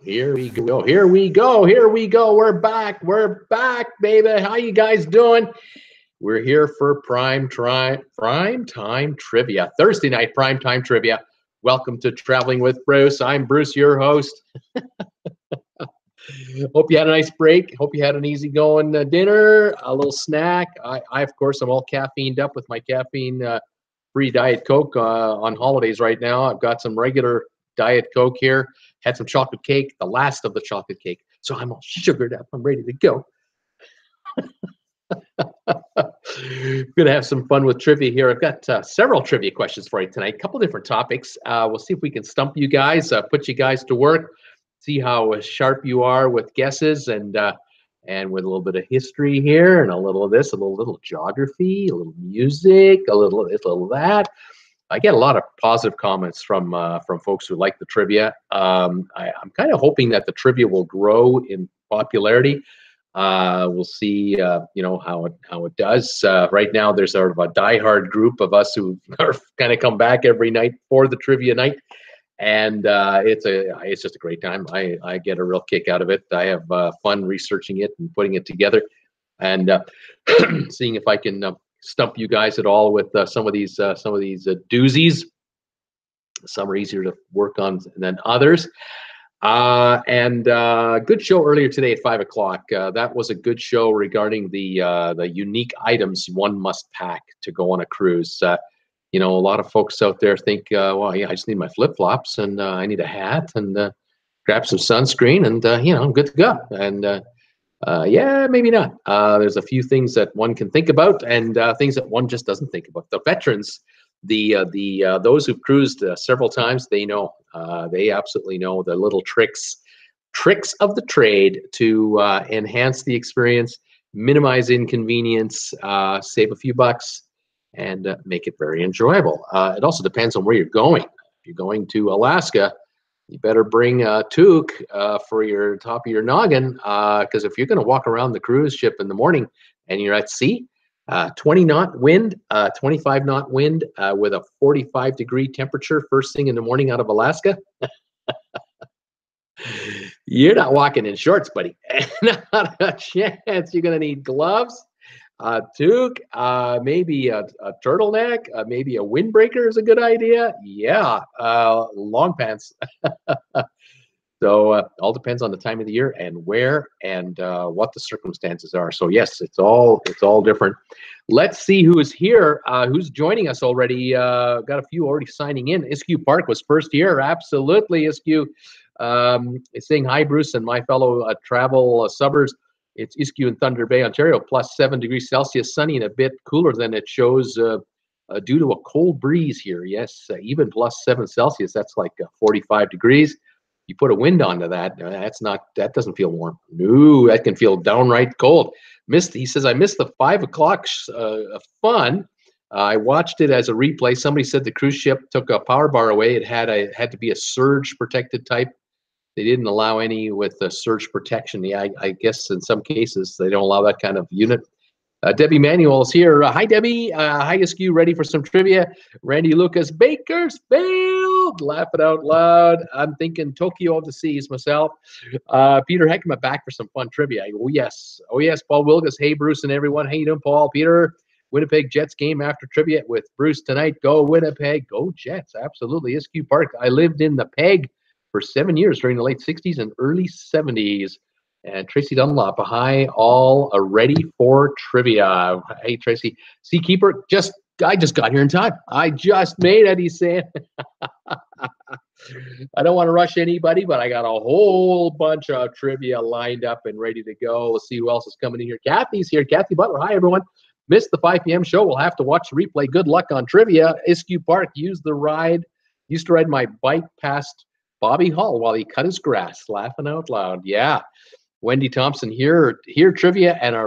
Here we go. Here we go. Here we go. We're back. We're back, baby. How you guys doing? We're here for prime time trivia. Thursday night prime time trivia. Welcome to Traveling with Bruce. I'm Bruce, your host. Hope you had a nice break. Hope you had an easy going dinner, a little snack. I of course, I'm all caffeined up with my caffeine free Diet Coke on holidays right now. I've got some regular Diet Coke here. Had some chocolate cake, the last of the chocolate cake. So I'm all sugared up. I'm ready to go. Gonna have some fun with trivia here. I've got several trivia questions for you tonight. A couple different topics. We'll see if we can stump you guys, put you guys to work, see how sharp you are with guesses, and with a little bit of history here, and a little of this, a little geography, a little music, a little that. I get a lot of positive comments from folks who like the trivia. I'm kind of hoping that the trivia will grow in popularity. We'll see, how it does. Right now, there's sort of a diehard group of us who are kind of come back every night for the trivia night, and it's just a great time. I get a real kick out of it. I have fun researching it and putting it together, and seeing if I can stump you guys at all with some of these doozies. Some are easier to work on than others. Good show earlier today at 5 o'clock. That was a good show regarding the unique items one must pack to go on a cruise. A lot of folks out there think, well, yeah, I just need my flip-flops and I need a hat and grab some sunscreen and, I'm good to go. And yeah, maybe not. There's a few things that one can think about and things that one just doesn't think about. The veterans, those who've cruised several times, they know. They absolutely know the little tricks of the trade to enhance the experience, minimize inconvenience, save a few bucks, and make it very enjoyable. It also depends on where you're going. If you're going to Alaska, you better bring a toque for your top of your noggin, because if you're going to walk around the cruise ship in the morning and you're at sea, 20 knot wind, 25 knot wind with a 45-degree temperature first thing in the morning out of Alaska, you're not walking in shorts, buddy. Not a chance. You're going to need gloves, a toque, maybe a turtleneck, maybe a windbreaker is a good idea. Yeah, long pants. So all depends on the time of the year and where and what the circumstances are. So yes, it's all different. Let's see who is here, who's joining us already. Got a few already signing in. Iskew Park was first here. Absolutely, Iskew. Is saying hi, Bruce, and my fellow travel suburbs. It's Iskew in Thunder Bay, Ontario, plus 7 degrees Celsius, sunny and a bit cooler than it shows due to a cold breeze here. Yes, even plus 7 Celsius. That's like 45 degrees. You put a wind onto that, that doesn't feel warm. No, that can feel downright cold. He says, I missed the 5 o'clock fun. I watched it as a replay. Somebody said the cruise ship took a power bar away. It had to be a surge protected type. They didn't allow any with surge protection. Yeah, I guess in some cases they don't allow that kind of unit. Debbie Manuel is here. Hi, Debbie. Hi, Iskew. Ready for some trivia? Randy Lucas, Bakersfield. Laughing out loud. I'm thinking Tokyo of the Seas myself. Peter Heckma back for some fun trivia. Oh, yes. Oh, yes. Paul Wilgus. Hey, Bruce and everyone. How you doing, Paul? Peter. Winnipeg Jets game after trivia with Bruce tonight. Go Winnipeg. Go Jets. Absolutely. Iskew Park. I lived in the Peg for 7 years during the late 60s and early 70s. And Tracy Dunlop, hi, all are ready for trivia. Hey, Tracy. Seakeeper, I just got here in time. I just made it, he's saying. I don't want to rush anybody, but I got a whole bunch of trivia lined up and ready to go. Let's see who else is coming in here. Kathy's here. Kathy Butler, hi, everyone. Missed the 5 p.m. show. We'll have to watch the replay. Good luck on trivia. Iskew Park, used to ride my bike past Bobby Hall while he cut his grass. Laughing out loud. Yeah. Wendy Thompson, here trivia and a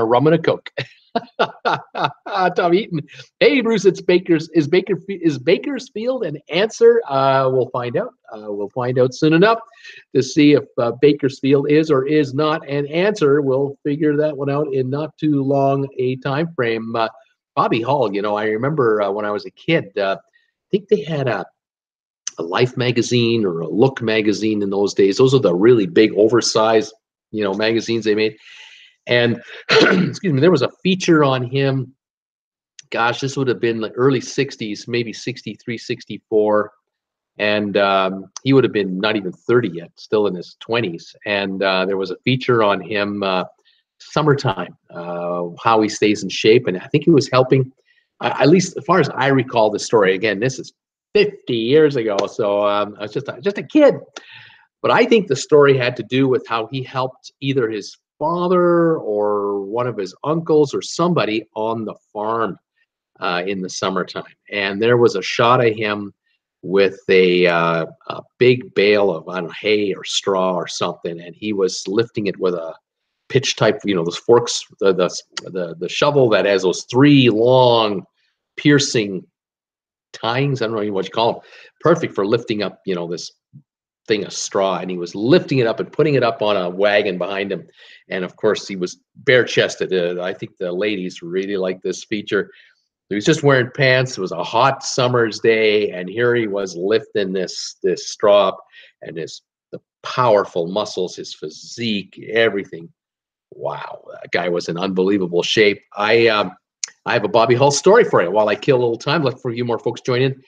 rum and a Coke. Tom Eaton, hey Bruce, it's Bakersfield an answer? We'll find out. We'll find out soon enough to see if Bakersfield is or is not an answer. We'll figure that one out in not too long a time frame. Bobby Hall, I remember when I was a kid. I think they had a Life magazine or a Look magazine in those days. Those are the really big, oversized, magazines they made. And excuse me, there was a feature on him. Gosh, this would have been the early 60s, maybe 63, 64. And he would have been not even 30 yet, still in his 20s. And there was a feature on him, summertime, how he stays in shape. And I think he was helping, at least as far as I recall the story. Again, this is 50 years ago, so I was just a kid. But I think the story had to do with how he helped either his father or one of his uncles or somebody on the farm in the summertime. And there was a shot of him with a big bale of, I don't know, hay or straw or something, and he was lifting it with a pitch type, those forks, the shovel that has those three long piercing tines. I don't know what you call them. Perfect for lifting up, this thing of straw. And he was lifting it up and putting it up on a wagon behind him. And of course, he was bare chested. I think the ladies really liked this feature. He was just wearing pants. It was a hot summer's day, and here he was lifting this straw up, and the powerful muscles, his physique, everything. Wow, that guy was in unbelievable shape. I have a Bobby Hull story for you. While I kill a little time, look for a few more folks join in.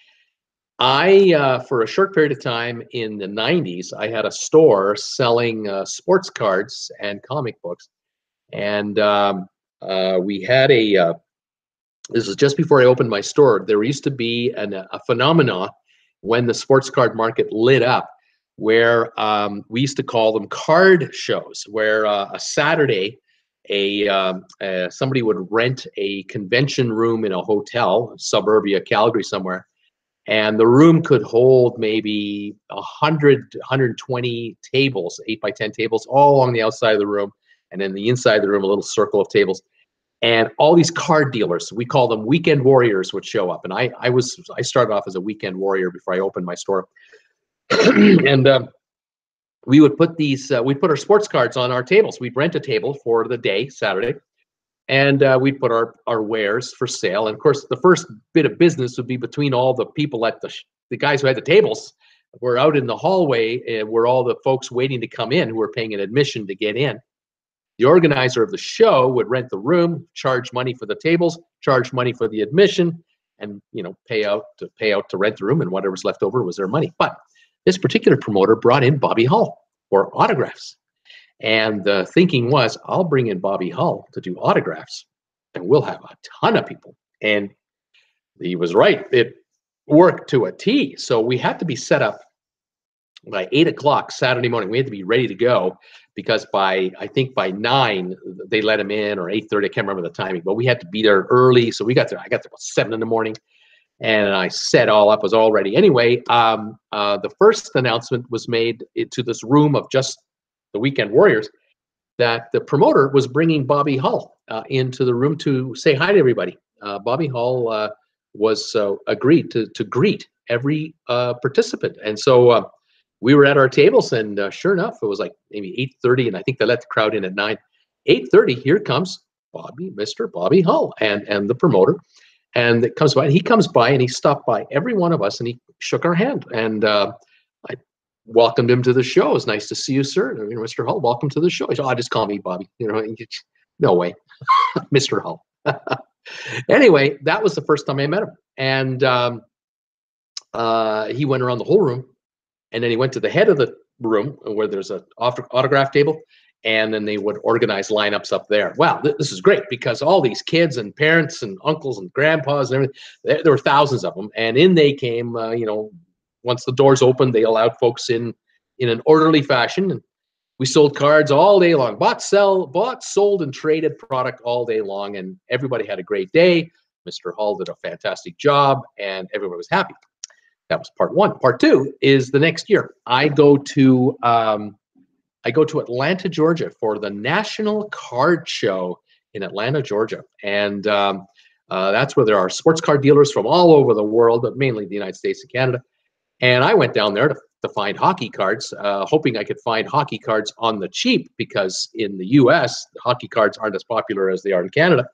For a short period of time in the 90s, I had a store selling sports cards and comic books, and we had this is just before I opened my store. There used to be a phenomena when the sports card market lit up, where we used to call them card shows, where a Saturday, somebody would rent a convention room in a hotel, suburbia, Calgary somewhere, and the room could hold maybe 100, 120 tables, 8 by 10 tables, all along the outside of the room, and then the inside of the room, a little circle of tables. And all these card dealers, we call them weekend warriors, would show up. And I started off as a weekend warrior before I opened my store. And we would put we'd put our sports cards on our tables. We'd rent a table for the day, Saturday, and we'd put our wares for sale. And of course, the first bit of business would be between all the people at the guys who had the tables. We're out in the hallway where all the folks waiting to come in who were paying an admission to get in. The organizer of the show would rent the room, charge money for the tables, charge money for the admission, and pay out to rent the room, and whatever's left over was their money. But this particular promoter brought in Bobby Hull for autographs, and the thinking was, I'll bring in Bobby Hull to do autographs, and we'll have a ton of people. And he was right; it worked to a T. So we had to be set up by 8 o'clock Saturday morning. We had to be ready to go, because I think by 9 they let him in, or 8:30. I can't remember the timing, but we had to be there early. So I got there about 7 in the morning, and I set all up, was all ready. Anyway, the first announcement was made to this room of just the weekend warriors, that the promoter was bringing Bobby Hull into the room to say hi to everybody. Bobby Hull was agreed to greet every participant. And so we were at our tables, and sure enough, it was like maybe 8:30, and I think they let the crowd in at 9. 8:30, here comes Mr. Bobby Hull, and the promoter, and it comes by, and he comes by, and he stopped by every one of us, and he shook our hand, and I welcomed him to the show. It's nice to see you, sir. Mr. Hull, welcome to the show. He said, just call me Bobby. No way, Mr. Hull. Anyway, that was the first time I met him, and he went around the whole room. And then he went to the head of the room where there's an autograph table, and then they would organize lineups up there. Wow, this is great, because all these kids and parents and uncles and grandpas and everything, there were thousands of them. And in they came, once the doors opened, they allowed folks in an orderly fashion. And we sold cards all day long, bought, sold, and traded product all day long. And everybody had a great day. Mr. Hull did a fantastic job, and everybody was happy. That was part one. Part two is the next year. I go to Atlanta, Georgia, for the National Card Show in Atlanta, Georgia, and that's where there are sports card dealers from all over the world, but mainly the United States and Canada. And I went down there to find hockey cards, hoping I could find hockey cards on the cheap, because in the U.S. the hockey cards aren't as popular as they are in Canada.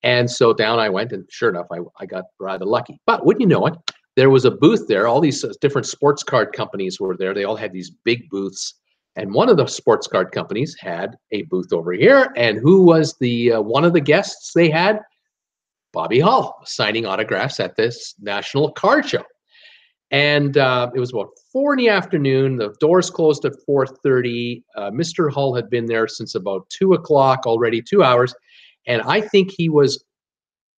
And so down I went, and sure enough, I got rather lucky. But wouldn't you know it, there was a booth there. All these different sports card companies were there. They all had these big booths. And one of the sports card companies had a booth over here. And who was the one of the guests they had? Bobby Hull, signing autographs at this national card show. And it was about 4 in the afternoon. The doors closed at 4:30. Mr. Hull had been there since about 2 o'clock already, 2 hours. And I think he was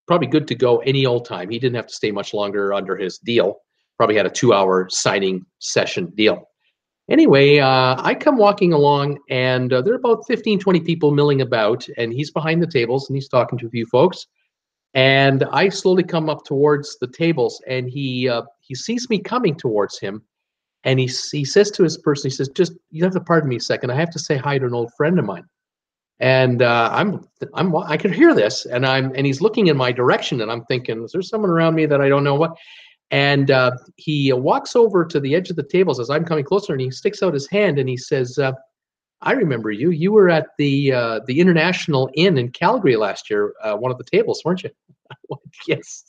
probably good to go any old time. He didn't have to stay much longer under his deal. Probably had a 2-hour signing session deal. Anyway, I come walking along, and there are about 15, 20 people milling about, and he's behind the tables, and he's talking to a few folks. And I slowly come up towards the tables, and he sees me coming towards him, and he says to his person, he says, "Just, you have to pardon me a second. I have to say hi to an old friend of mine." And I can hear this, and he's looking in my direction, and I'm thinking, is there someone around me that I don't know what? And he walks over to the edge of the tables as I'm coming closer, and he sticks out his hand, and he says, "I remember you. You were at the International Inn in Calgary last year, one of the tables, weren't you?" I went, "Yes,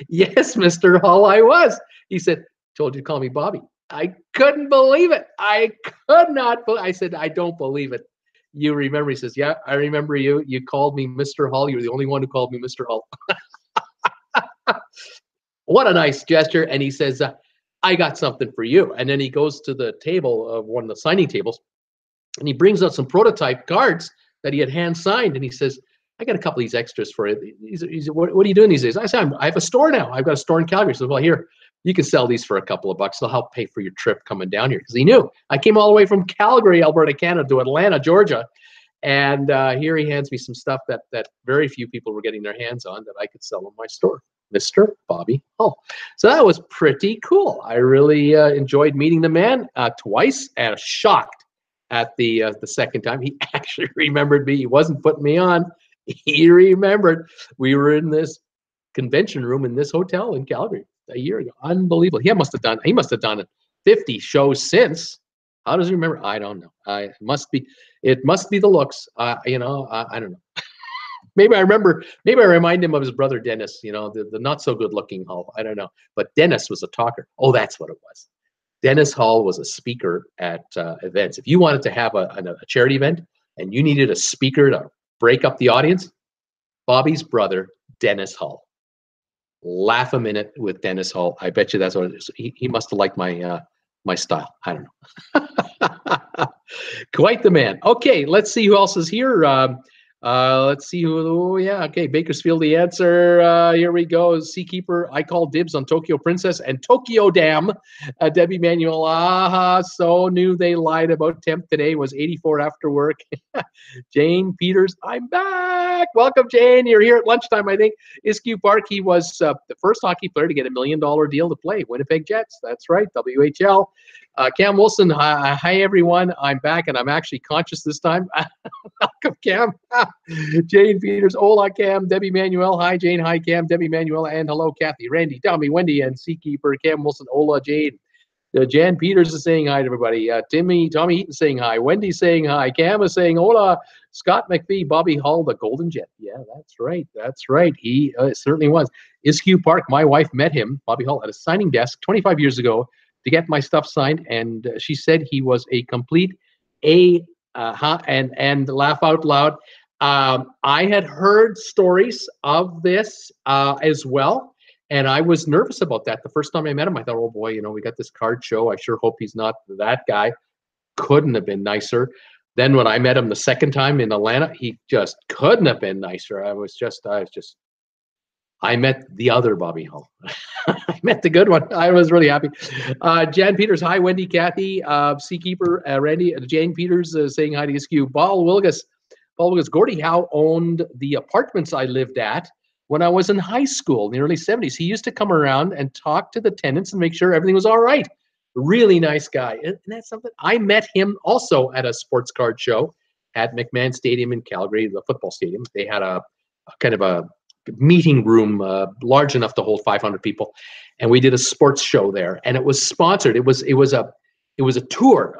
yes, Mr. Hull, I was." He said, "Told you to call me Bobby." I couldn't believe it. I could not. I said, "I don't believe it. You remember?" He says, "Yeah, I remember you. You called me Mr. Hull. You were the only one who called me Mr. Hull." What a nice gesture. And he says, "I got something for you." And then he goes to the table of one of the signing tables, and he brings out some prototype cards that he had hand signed. And he says, "I got a couple of these extras for you." He's "What are you doing these days?" I said, "I have a store now. I've got a store in Calgary." He says, "Well, here, you can sell these for a couple of bucks. They'll help pay for your trip coming down here." Because he knew I came all the way from Calgary, Alberta, Canada, to Atlanta, Georgia. And here he hands me some stuff that very few people were getting their hands on that I could sell in my store. Mr. Bobby Hull. So that was pretty cool. I really enjoyed meeting the man twice, and shocked at the second time. He actually remembered me. He wasn't putting me on. He remembered. We were in this convention room in this hotel in Calgary a year ago. Unbelievable. He must have done 50 shows since. How does he remember? I don't know. It must be the looks. I don't know. Maybe I remind him of his brother Dennis, the not so good looking Hull. I don't know. But Dennis was a talker. Oh, that's what it was. Dennis Hull was a speaker at events. If you wanted to have a charity event and you needed a speaker to break up the audience, Bobby's brother, Dennis Hull. Laugh a minute with Dennis Hull. I bet you that's what it is. He must have liked my style. I don't know. Quite the man. Okay, let's see who else is here. Let's see who. Oh, yeah. Okay, Bakersfield, the answer. Here we go. Seakeeper. I call dibs on Tokyo Princess and Tokyo Dam. Debbie Manuel. So knew they lied about temp today. Was 84 after work. Jane Peters. I'm back. Welcome, Jane. You're here at lunchtime, I think. Iskew Park. He was the first hockey player to get $1 million deal to play. Winnipeg Jets. That's right. WHL. Cam Wilson. Hi, everyone. I'm back, and I'm actually conscious this time. Welcome, Cam. Jane Peters, hola, Cam. Debbie Manuel, hi, Jane. Hi, Cam. Debbie Manuel, and hello, Kathy, Randy, Tommy, Wendy, and Seakeeper. Cam Wilson, hola, Jane. Jan Peters is saying hi to everybody. Tommy Eaton saying hi. Wendy saying hi. Cam is saying hola. Scott McPhee, Bobby Hull, the Golden Jet. Yeah, that's right. That's right. He certainly was. Iskew Park, my wife met him, Bobby Hull, at a signing desk 25 years ago to get my stuff signed, and she said he was a complete and laugh out loud. I had heard stories of this as well, and I was nervous about that. The first time I met him, I thought, oh boy, we got this card show. I sure hope he's not that guy. Couldn't have been nicer. Then when I met him the second time in Atlanta, he just couldn't have been nicer. I met the other Bobby Hull. I met the good one. I was really happy. Jan Peters, hi, Wendy, Kathy, Seakeeper, Randy, Jane Peters saying hi to Iskew. Paul Wilgus, Gordie Howe owned the apartments I lived at when I was in high school in the early 70s. He used to come around and talk to the tenants and make sure everything was all right. Really nice guy. And that's something. I met him also at a sports card show at McMahon Stadium in Calgary, the football stadium. They had a kind of a meeting room large enough to hold 500 people, and we did a sports show there, and it was sponsored. It was a tour.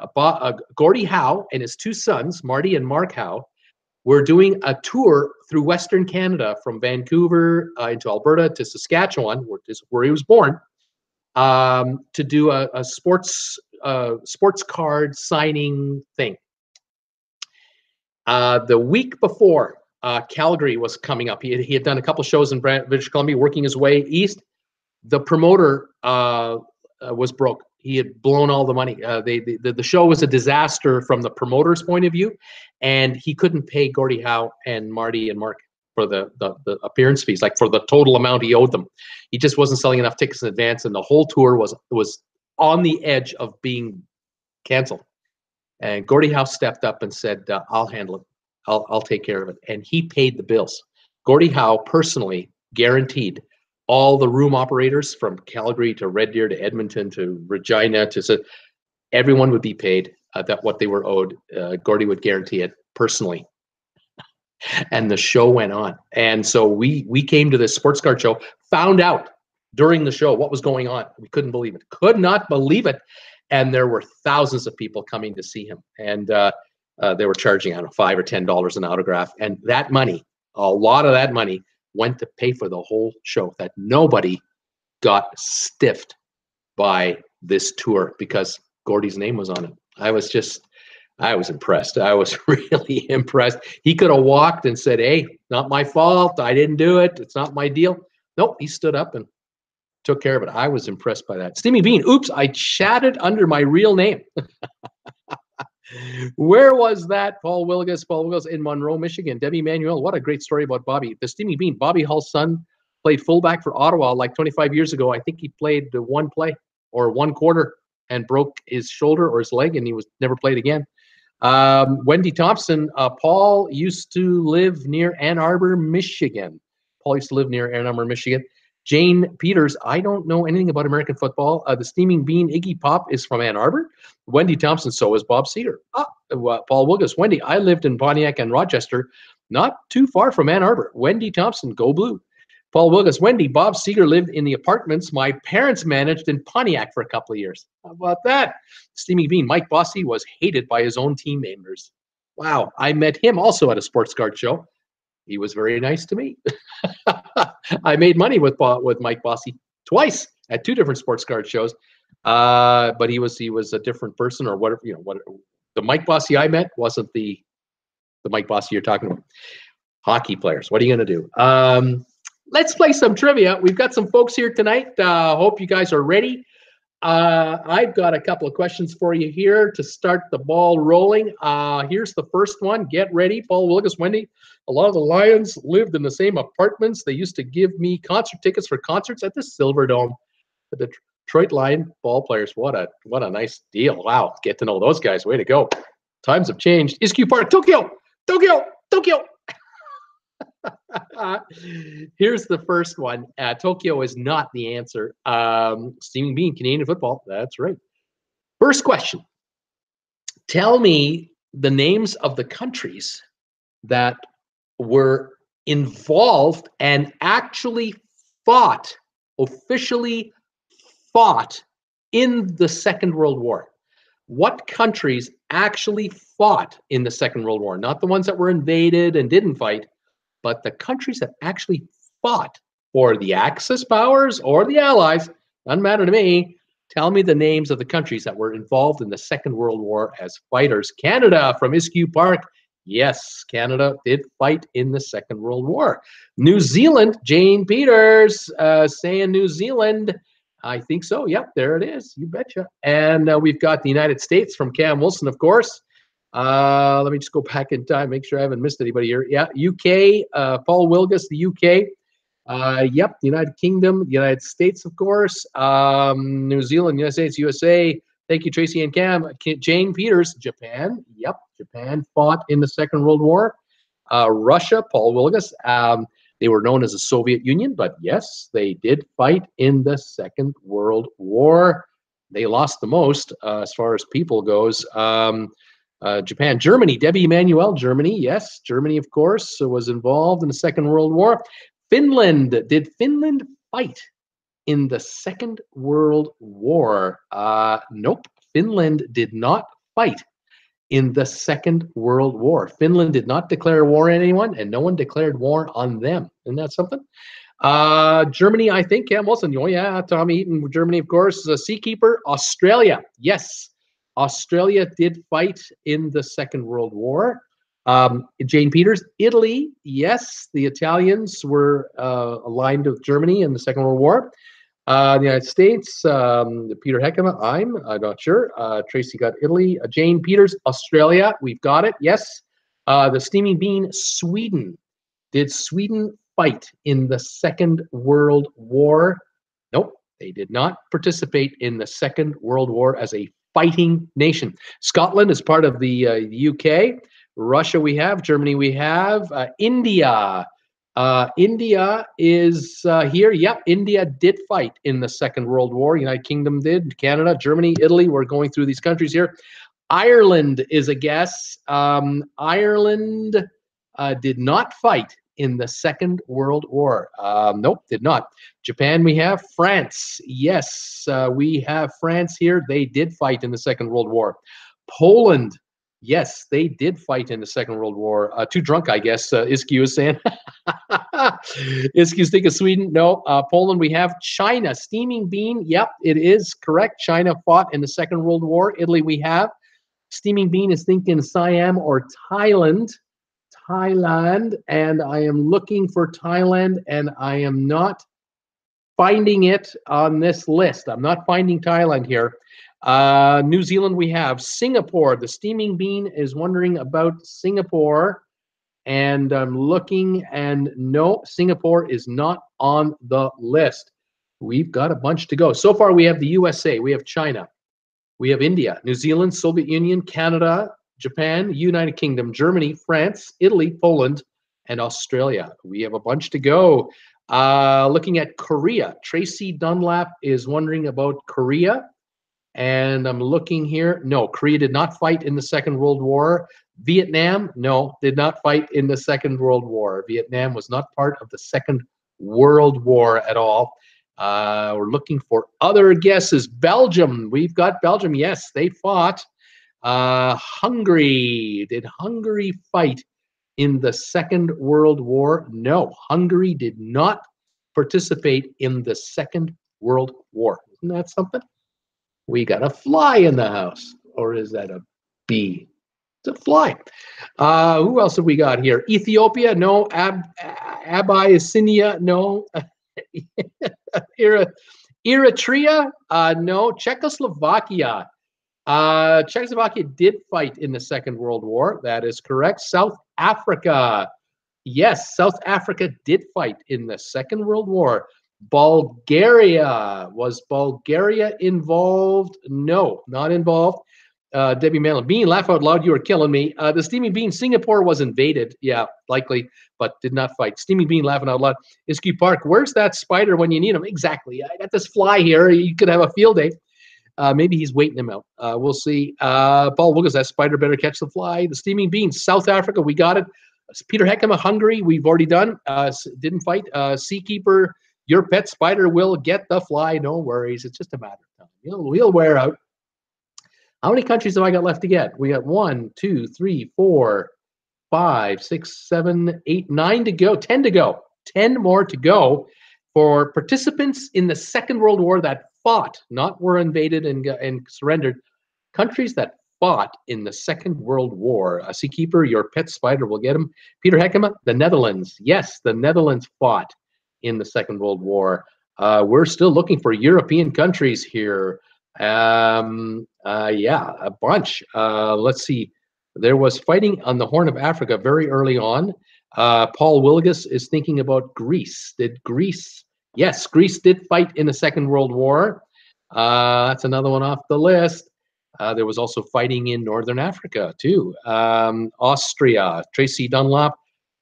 Gordie Howe and his two sons, Marty and Mark Howe, were doing a tour through Western Canada from Vancouver into Alberta to Saskatchewan, where he was born. to do a sports card signing thing. The week before, Calgary was coming up. He had done a couple shows in British Columbia, working his way east. The promoter was broke. He had blown all the money. The show was a disaster from the promoter's point of view, and he couldn't pay Gordie Howe and Marty and Mark for the appearance fees, like for the total amount he owed them. He just wasn't selling enough tickets in advance, and the whole tour was on the edge of being canceled. And Gordie Howe stepped up and said, I'll handle it. I'll take care of it. And he paid the bills. Gordie Howe personally guaranteed all the room operators from Calgary to Red Deer to Edmonton to Regina to everyone would be paid that what they were owed. Gordie would guarantee it personally. And the show went on. And so we came to this sports card show, found out during the show what was going on. We couldn't believe it. Could not believe it. And there were thousands of people coming to see him. And they were charging, I don't know, $5 or $10 an autograph. And that money, a lot of that money, went to pay for the whole show. That nobody got stiffed by this tour because Gordie's name was on it. I was impressed. I was really impressed. He could have walked and said, hey, not my fault. I didn't do it. It's not my deal. Nope, he stood up and took care of it. I was impressed by that. Steamy Bean, oops, I chatted under my real name. Where was that? Paul Wilgus in Monroe, Michigan. Debbie Manuel, what a great story about Bobby. The Steamy Bean, Bobby Hull's son played fullback for Ottawa like 25 years ago. I think he played one play or one quarter and broke his shoulder or his leg, and he was never played again. Wendy Thompson, Paul used to live near Ann Arbor, Michigan. Paul used to live near Ann Arbor, Michigan. Jane Peters, I don't know anything about American football. The Steaming Bean, Iggy Pop is from Ann Arbor. Wendy Thompson, so is Bob Cedar. Paul Wilgus, Wendy, I lived in Pontiac and Rochester, not too far from Ann Arbor. Wendy Thompson, go blue. Paul Wilgus, Wendy, Bob Seeger lived in the apartments my parents managed in Pontiac for a couple of years. How about that? Steaming Bean, Mike Bossy was hated by his own team members. Wow, I met him also at a sports card show. He was very nice to me. I made money with Mike Bossy twice at two different sports card shows. But he was a different person, or whatever, the Mike Bossy I met wasn't the Mike Bossy you're talking about. Hockey players, what are you going to do? Let's play some trivia. We've got some folks here tonight. Hope you guys are ready. I've got a couple of questions for you here to start the ball rolling. Here's the first one. Get ready. Paul Wilgus, Wendy. A lot of the Lions lived in the same apartments. They used to give me concert tickets for concerts at the Silver Dome. The Detroit Lion ball players. What a nice deal. Wow. Get to know those guys. Way to go. Times have changed. Isku Park, Tokyo. Here's the first one. Tokyo is not the answer. Steaming Bean, Canadian football. That's right. First question. Tell me the names of the countries that were involved and actually officially fought in the Second World War. What countries actually fought in the Second World War? Not the ones that were invaded and didn't fight, but the countries that actually fought for the Axis powers or the Allies. Doesn't matter to me. Tell me the names of the countries that were involved in the Second World War as fighters. Canada from Iskew Park. Yes, Canada did fight in the Second World War. New Zealand, Jane Peters saying New Zealand. I think so. Yep, there it is. You betcha. And we've got the United States from Cam Wilson, of course. Let me just go back in time, make sure I haven't missed anybody here. Yeah, UK, Paul Wilgus, the UK. Yep, the United Kingdom, the United States, of course. New Zealand, United States, USA. Thank you, Tracy and Cam. Jane Peters, Japan. Yep, Japan fought in the Second World War. Russia, Paul Wilgus. They were known as the Soviet Union, but yes, they did fight in the Second World War. They lost the most as far as people goes. Japan, Germany, Debbie Emanuel, Germany, yes, Germany, of course, was involved in the Second World War. Finland, did Finland fight in the Second World War? Nope, Finland did not fight in the Second World War. Finland did not declare war on anyone, and no one declared war on them. Isn't that something? Germany, I think. Cam Wilson. Oh, yeah. Tommy Eaton, Germany, of course. Seakeeper, Australia. Yes. Australia did fight in the Second World War. Jane Peters, Italy. Yes. The Italians were aligned with Germany in the Second World War. The United States, Peter Heckema, I'm not sure. Tracy got Italy. Jane Peters, Australia. We've got it. Yes. The Steaming Bean, Sweden. Did Sweden fight in the Second World War? Nope, they did not participate in the Second World War as a fighting nation. Scotland is part of the UK. Russia we have. Germany we have. India. India is here. Yep, India did fight in the Second World War. United Kingdom did. Canada, Germany, Italy. We're going through these countries here. Ireland is a guess. Ireland did not fight in the Second World War. Nope, did not. Japan we have. France, yes, we have France here. They did fight in the Second World War. Poland, yes, they did fight in the Second World War. Too drunk, I guess, Iskyu is saying. Iskyu's thinking Sweden. No, Poland we have. China, Steaming Bean, yep, it is correct. China fought in the Second World War. Italy we have. Steaming Bean is thinking Siam or Thailand. Thailand, and I am looking for Thailand, and I am not finding it on this list. I'm not finding Thailand here. New Zealand we have. Singapore. The Steaming Bean is wondering about Singapore, and I'm looking, and no, Singapore is not on the list. We've got a bunch to go. So far, we have the USA, we have China, we have India, New Zealand, Soviet Union, Canada, Japan, United Kingdom, Germany, France, Italy, Poland, and Australia. We have a bunch to go. Looking at Korea, Tracy Dunlap is wondering about Korea. And I'm looking here. No, Korea did not fight in the Second World War. Vietnam, no, did not fight in the Second World War. Vietnam was not part of the Second World War at all. We're looking for other guesses. Belgium, we've got Belgium. Yes, they fought. Hungary, did Hungary fight in the Second World War? No, Hungary did not participate in the Second World War. Isn't that something? We got a fly in the house. Or is that a bee? It's a fly. Who else have we got here? Ethiopia, no. Abyssinia, no. Eritrea, no. Czechoslovakia. Czechoslovakia did fight in the Second World War. That is correct. South Africa. Yes, South Africa did fight in the Second World War. Bulgaria. Was Bulgaria involved? No, not involved. Debbie Mellon. Bean, laugh out loud. You are killing me. The Steaming Bean, Singapore was invaded. Yeah, likely, but did not fight. Steaming Bean, laughing out loud. Iskyu Park. Where's that spider when you need him? Exactly. I got this fly here. You could have a field day. Maybe he's waiting him out. We'll see. Paul Wilkins, that spider better catch the fly. The Steaming Bean, South Africa, we got it. Peter Heckema, Hungary, we've already done. Didn't fight. Seakeeper, your pet spider will get the fly. No worries. It's just a matter of time. He'll wear out. How many countries have I got left to get? We got 1, 2, 3, 4, 5, 6, 7, 8, 9 to go. 10 to go. 10 more to go for participants in the Second World War that fought, not were invaded and surrendered, countries that fought in the Second World War. Seakeeper, your pet spider will get him. Peter Heckema, the Netherlands. Yes, the Netherlands fought in the Second World War. We're still looking for European countries here. Yeah, a bunch. Let's see. There was fighting on the Horn of Africa very early on. Paul Wilgus is thinking about Greece. Did Greece? Yes, Greece did fight in the Second World War. That's another one off the list. There was also fighting in Northern Africa, too. Austria, Tracy Dunlop.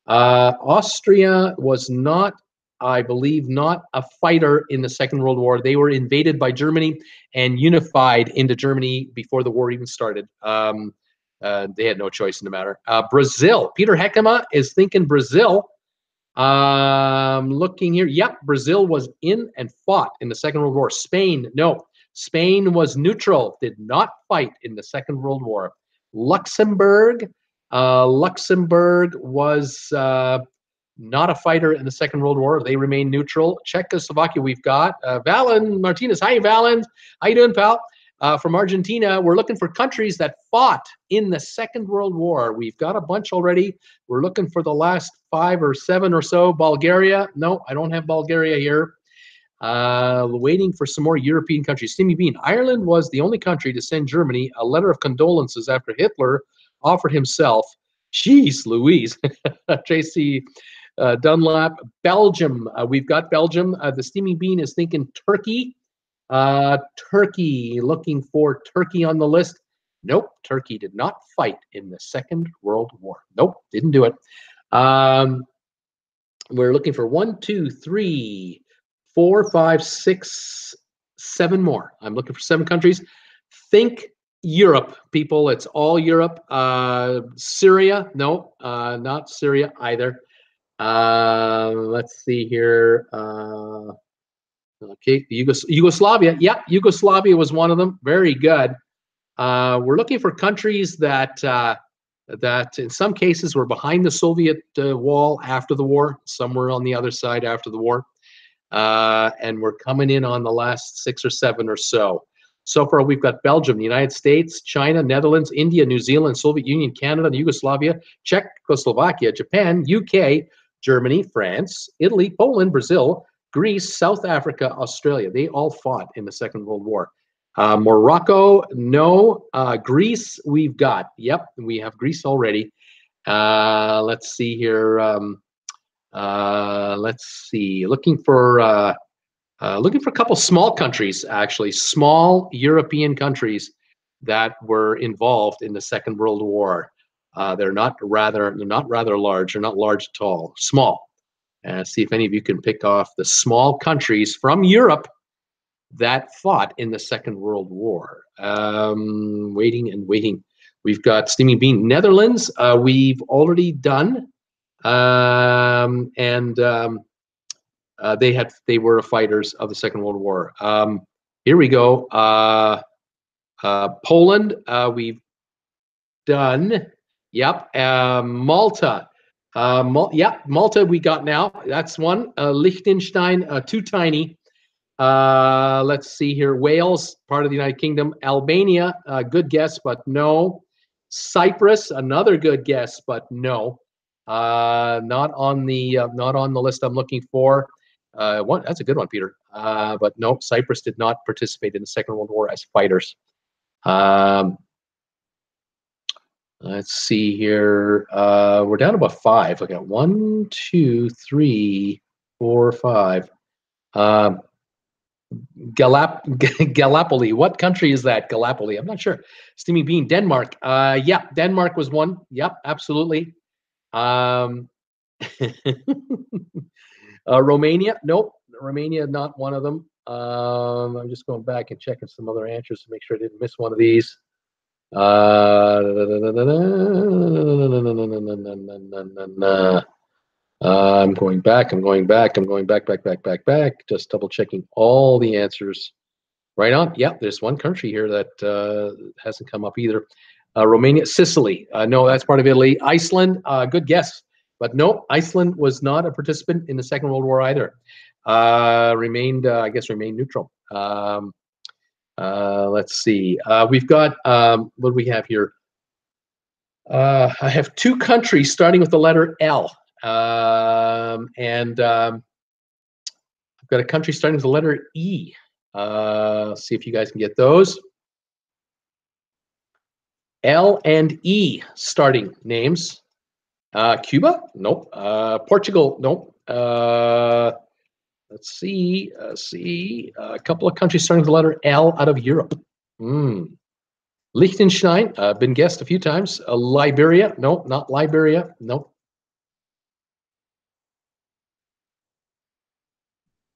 Austria was not, I believe, not a fighter in the Second World War. They were invaded by Germany and unified into Germany before the war even started. They had no choice in the matter. Brazil, Peter Heckema is thinking Brazil. Looking here. Yep, Brazil was in and fought in the Second World War. Spain, no. Spain was neutral, did not fight in the Second World War. Luxembourg. Luxembourg was not a fighter in the Second World War. They remain neutral. Czechoslovakia, we've got Valen Martinez. Hi, Valen. How you doing, pal? From Argentina, we're looking for countries that fought in the Second World War. We've got a bunch already. We're looking for the last 5 or 7 or so. Bulgaria. No, I don't have Bulgaria here. Waiting for some more European countries. Steamy Bean. Ireland was the only country to send Germany a letter of condolences after Hitler offered himself. Jeez Louise. JC Dunlap. Belgium. We've got Belgium. The Steamy Bean is thinking Turkey. Turkey. Looking for Turkey on the list. Nope. Turkey did not fight in the Second World War. Nope. Didn't do it. We're looking for 1, 2, 3, 4, 5, 6, 7 more. I'm looking for 7 countries. Think Europe, people. It's all Europe. Syria. No, not Syria either. Let's see here. Okay, Yugoslavia. Yeah, Yugoslavia was one of them. Very good. We're looking for countries that that in some cases were behind the Soviet wall after the war, somewhere on the other side after the war. And we're coming in on the last 6 or 7 or so. So far, we've got Belgium, the United States, China, Netherlands, India, New Zealand, Soviet Union, Canada, Yugoslavia, Czechoslovakia, Japan, UK, Germany, France, Italy, Poland, Brazil, Greece, South Africa, Australia. They all fought in the Second World War. Morocco, no. Greece, we've got. Yep, we have Greece already. Let's see here. Let's see. Looking for a couple small countries, actually, small European countries that were involved in the Second World War. They're not rather large. They're not large at all. Small. See if any of you can pick off the small countries from Europe that fought in the Second World War. Waiting and waiting. We've got Steamy Bean, Netherlands. We've already done, they were fighters of the Second World War. Here we go. Poland. We've done. Yep. Malta. Malta we got now. That's one. Liechtenstein, too tiny. Let's see here. Wales, part of the United Kingdom. Albania, good guess, but no. Cyprus, another good guess, but no. Not on the list I'm looking for. That's a good one, Peter. But no, Cyprus did not participate in the Second World War as fighters. Let's see here. We're down to about 5. I got 1, 2, 3, 4, 5. Gallipoli. What country is that? Gallipoli. I'm not sure. Steamy Bean. Denmark. Yeah, Denmark was one. Yep, absolutely. Romania. Nope. Romania, not one of them. I'm just going back and checking some other answers to make sure I didn't miss one of these. I'm going back. Just double checking all the answers. Right on. Yeah, there's one country here that hasn't come up either. Romania, Sicily. No, that's part of Italy. Iceland. Good guess, but no, Iceland was not a participant in the Second World War either. Remained neutral. Let's see. We've got what do we have here? I have 2 countries starting with the letter L. I've got a country starting with the letter E. See if you guys can get those. L and E starting names. Cuba? Nope. Portugal? Nope. Let's see. A couple of countries starting with the letter L out of Europe. Liechtenstein, been guessed a few times. Liberia? Nope, not Liberia. Nope.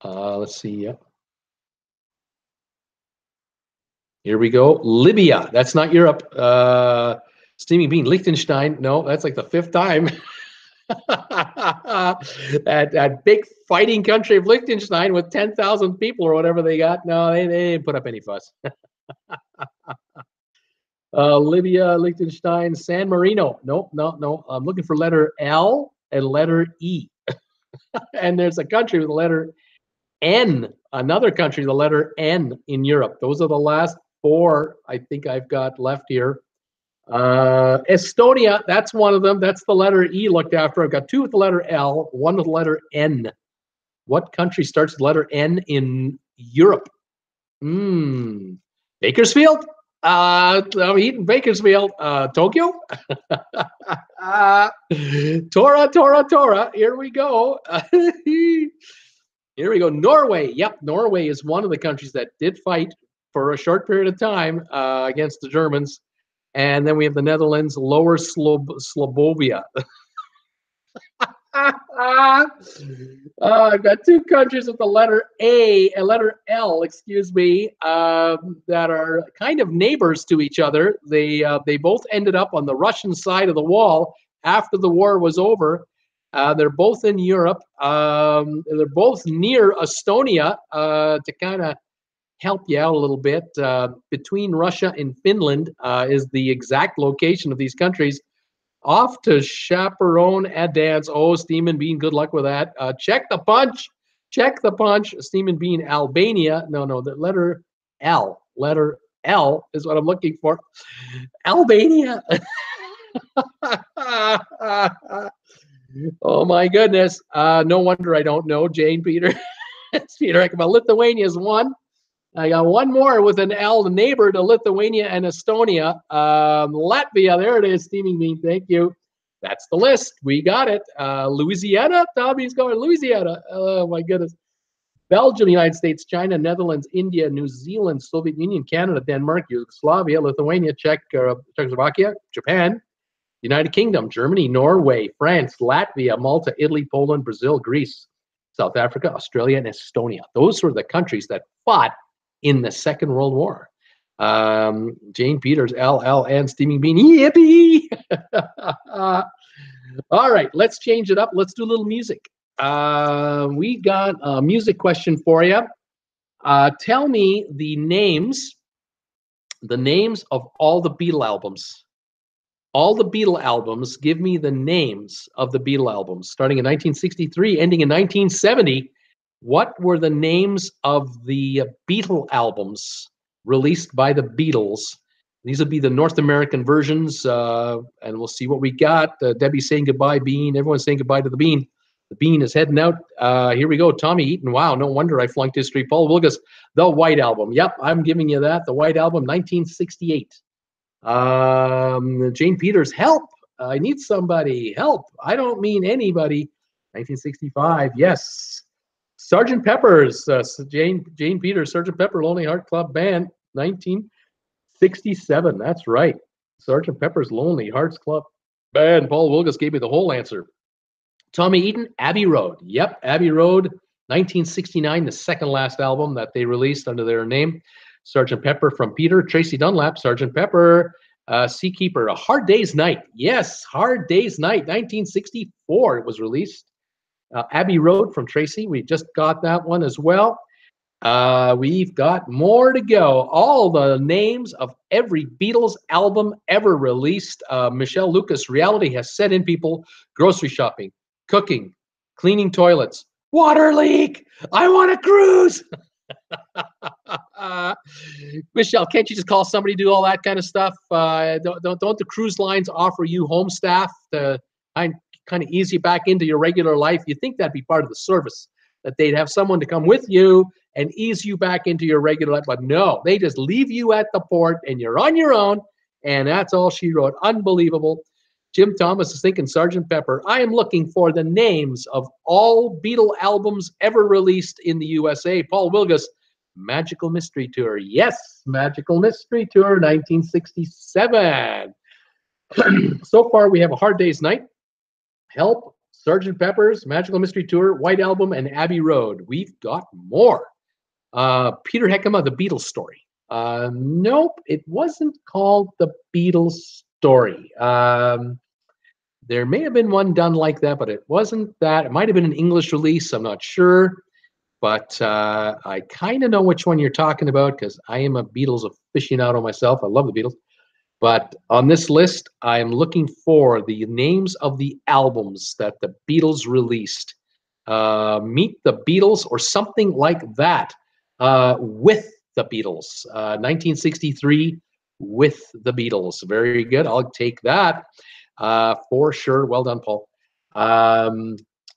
Let's see. Yep. Here we go. Libya. That's not Europe. Steamy Bean. Liechtenstein. No, that's like the 5th time. that big fighting country of Liechtenstein with 10,000 people or whatever they got. No, they didn't put up any fuss. Libya, Liechtenstein, San Marino. Nope, no. I'm looking for letter L and letter E. And there's a country with the letter N, another country, the letter N in Europe. Those are the last four I think I've got left here. Estonia, that's one of them. That's the letter E looked after. I've got two with the letter L, one with the letter N. What country starts with the letter N in Europe? Bakersfield? I'm eating Bakersfield. Tokyo? Tora. Here we go. Here we go. Norway. Yep, Norway is one of the countries that did fight for a short period of time against the Germans. And then we have the Netherlands, Lower Slobovia. I've got two countries with the letter A and letter L, excuse me, that are kind of neighbors to each other. They both ended up on the Russian side of the wall after the war was over. They're both in Europe. They're both near Estonia to kind of help you out a little bit. Between Russia and Finland is the exact location of these countries. Off to chaperone a dance. Oh, Steam Bean, good luck with that. Check the punch. Check the punch. Steam Bean, Albania. No, the letter L. Letter L is what I'm looking for. Albania. Oh, my goodness. No wonder I don't know. Jane Peter. Peter, Lithuania is one. I got one more with an L, the neighbor to Lithuania and Estonia. Latvia, there it is, Steaming Bean, thank you. That's the list. We got it. Louisiana, Tommy's going Louisiana. Oh, my goodness. Belgium, United States, China, Netherlands, India, New Zealand, Soviet Union, Canada, Denmark, Yugoslavia, Lithuania, Czechoslovakia, Japan, United Kingdom, Germany, Norway, France, Latvia, Malta, Italy, Poland, Brazil, Greece, South Africa, Australia, and Estonia. Those were the countries that fought in the Second World War. Jane Peters, LLN, Steaming Bean, yippee! All right, let's change it up. Let's do a little music. We got a music question for you. Tell me the names of all the Beatle albums. All the Beatle albums, give me the names of the Beatle albums, starting in 1963, ending in 1970. What were the names of the Beatle albums released by the Beatles? These will be the North American versions, and we'll see what we got. Debbie's saying goodbye, Bean. Everyone's saying goodbye to the Bean. The Bean is heading out. Here we go. Tommy Eaton. Wow, no wonder I flunked history. Paul Wilgus, The White Album. Yep, I'm giving you that. The White Album, 1968. Jane Peters, help. I need somebody. Help. I don't mean anybody. 1965. Yes. Sgt. Pepper's, Jane Peters, Sgt. Pepper Lonely Heart Club Band, 1967. That's right. Sgt. Pepper's Lonely Hearts Club Band. Paul Wilgus gave me the whole answer. Tommy Eaton, Abbey Road. Yep, Abbey Road, 1969, the second last album that they released under their name. Sgt. Pepper from Peter. Tracy Dunlap, Sgt. Pepper. Seakeeper, A Hard Day's Night. Yes, Hard Day's Night, 1964 it was released. Abbey Road from Tracy. We just got that one as well. We've got more to go. All the names of every Beatles album ever released. Michelle Lucas, reality has set in people. Grocery shopping, cooking, cleaning toilets, water leak. I want a cruise. Michelle, can't you just call somebody to do all that kind of stuff? Don't the cruise lines offer you home staff to kind of ease you back into your regular life? You think that'd be part of the service, that they'd have someone to come with you and ease you back into your regular life. But no, they just leave you at the port and you're on your own. And that's all she wrote. Unbelievable. Jim Thomas is thinking Sgt. Pepper. I am looking for the names of all Beatle albums ever released in the USA. Paul Wilgus, Magical Mystery Tour. Yes, Magical Mystery Tour, 1967. So far, we have A Hard Day's Night, Help, Sgt. Pepper's, Magical Mystery Tour, White Album, and Abbey Road. We've got more. Peter Heckema, The Beatles Story. Nope, it wasn't called The Beatles Story. There may have been one done like that, but it wasn't that. It might have been an English release. I'm not sure. But I kind of know which one you're talking about because I am a Beatles aficionado myself. I love the Beatles. But on this list, I'm looking for the names of the albums that the Beatles released. Meet the Beatles or something like that. With the Beatles. 1963 with the Beatles. Very good. I'll take that for sure. Well done, Paul.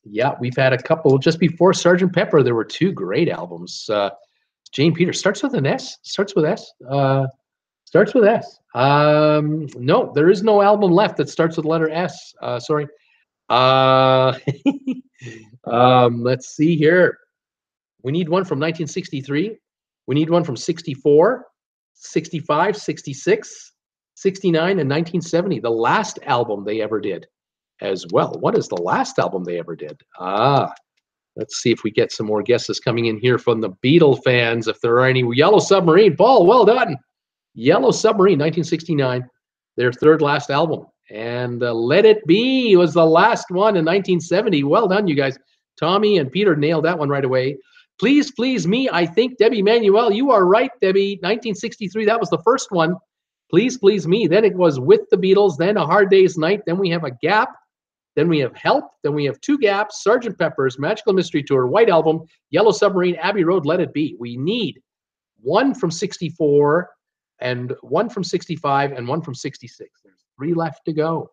Yeah, we've had a couple. Just before Sgt. Pepper, there were two great albums. Jane Peters starts with an S. Starts with S. Starts with S. No, there is no album left that starts with the letter S. Sorry. Let's see here. We need one from 1963. We need one from 64, 65, 66, 69, and 1970. The last album they ever did as well. What is the last album they ever did? Let's see if we get some more guesses coming in here from the Beatle fans. If there are any. Yellow Submarine. Paul, well done. Yellow Submarine, 1969. Their third last album. And Let It Be was the last one in 1970. Well done, you guys. Tommy and Peter nailed that one right away. Please, Please Me, I think, Debbie Manuel. You are right, Debbie. 1963, that was the first one. Please, Please Me. Then it was With the Beatles. Then A Hard Day's Night. Then we have A Gap. Then we have Help. Then we have Two Gaps, Sgt. Pepper's, Magical Mystery Tour, White Album, Yellow Submarine, Abbey Road, Let It Be. We need one from 64 and one from 65 and one from 66. There's 3 left to go.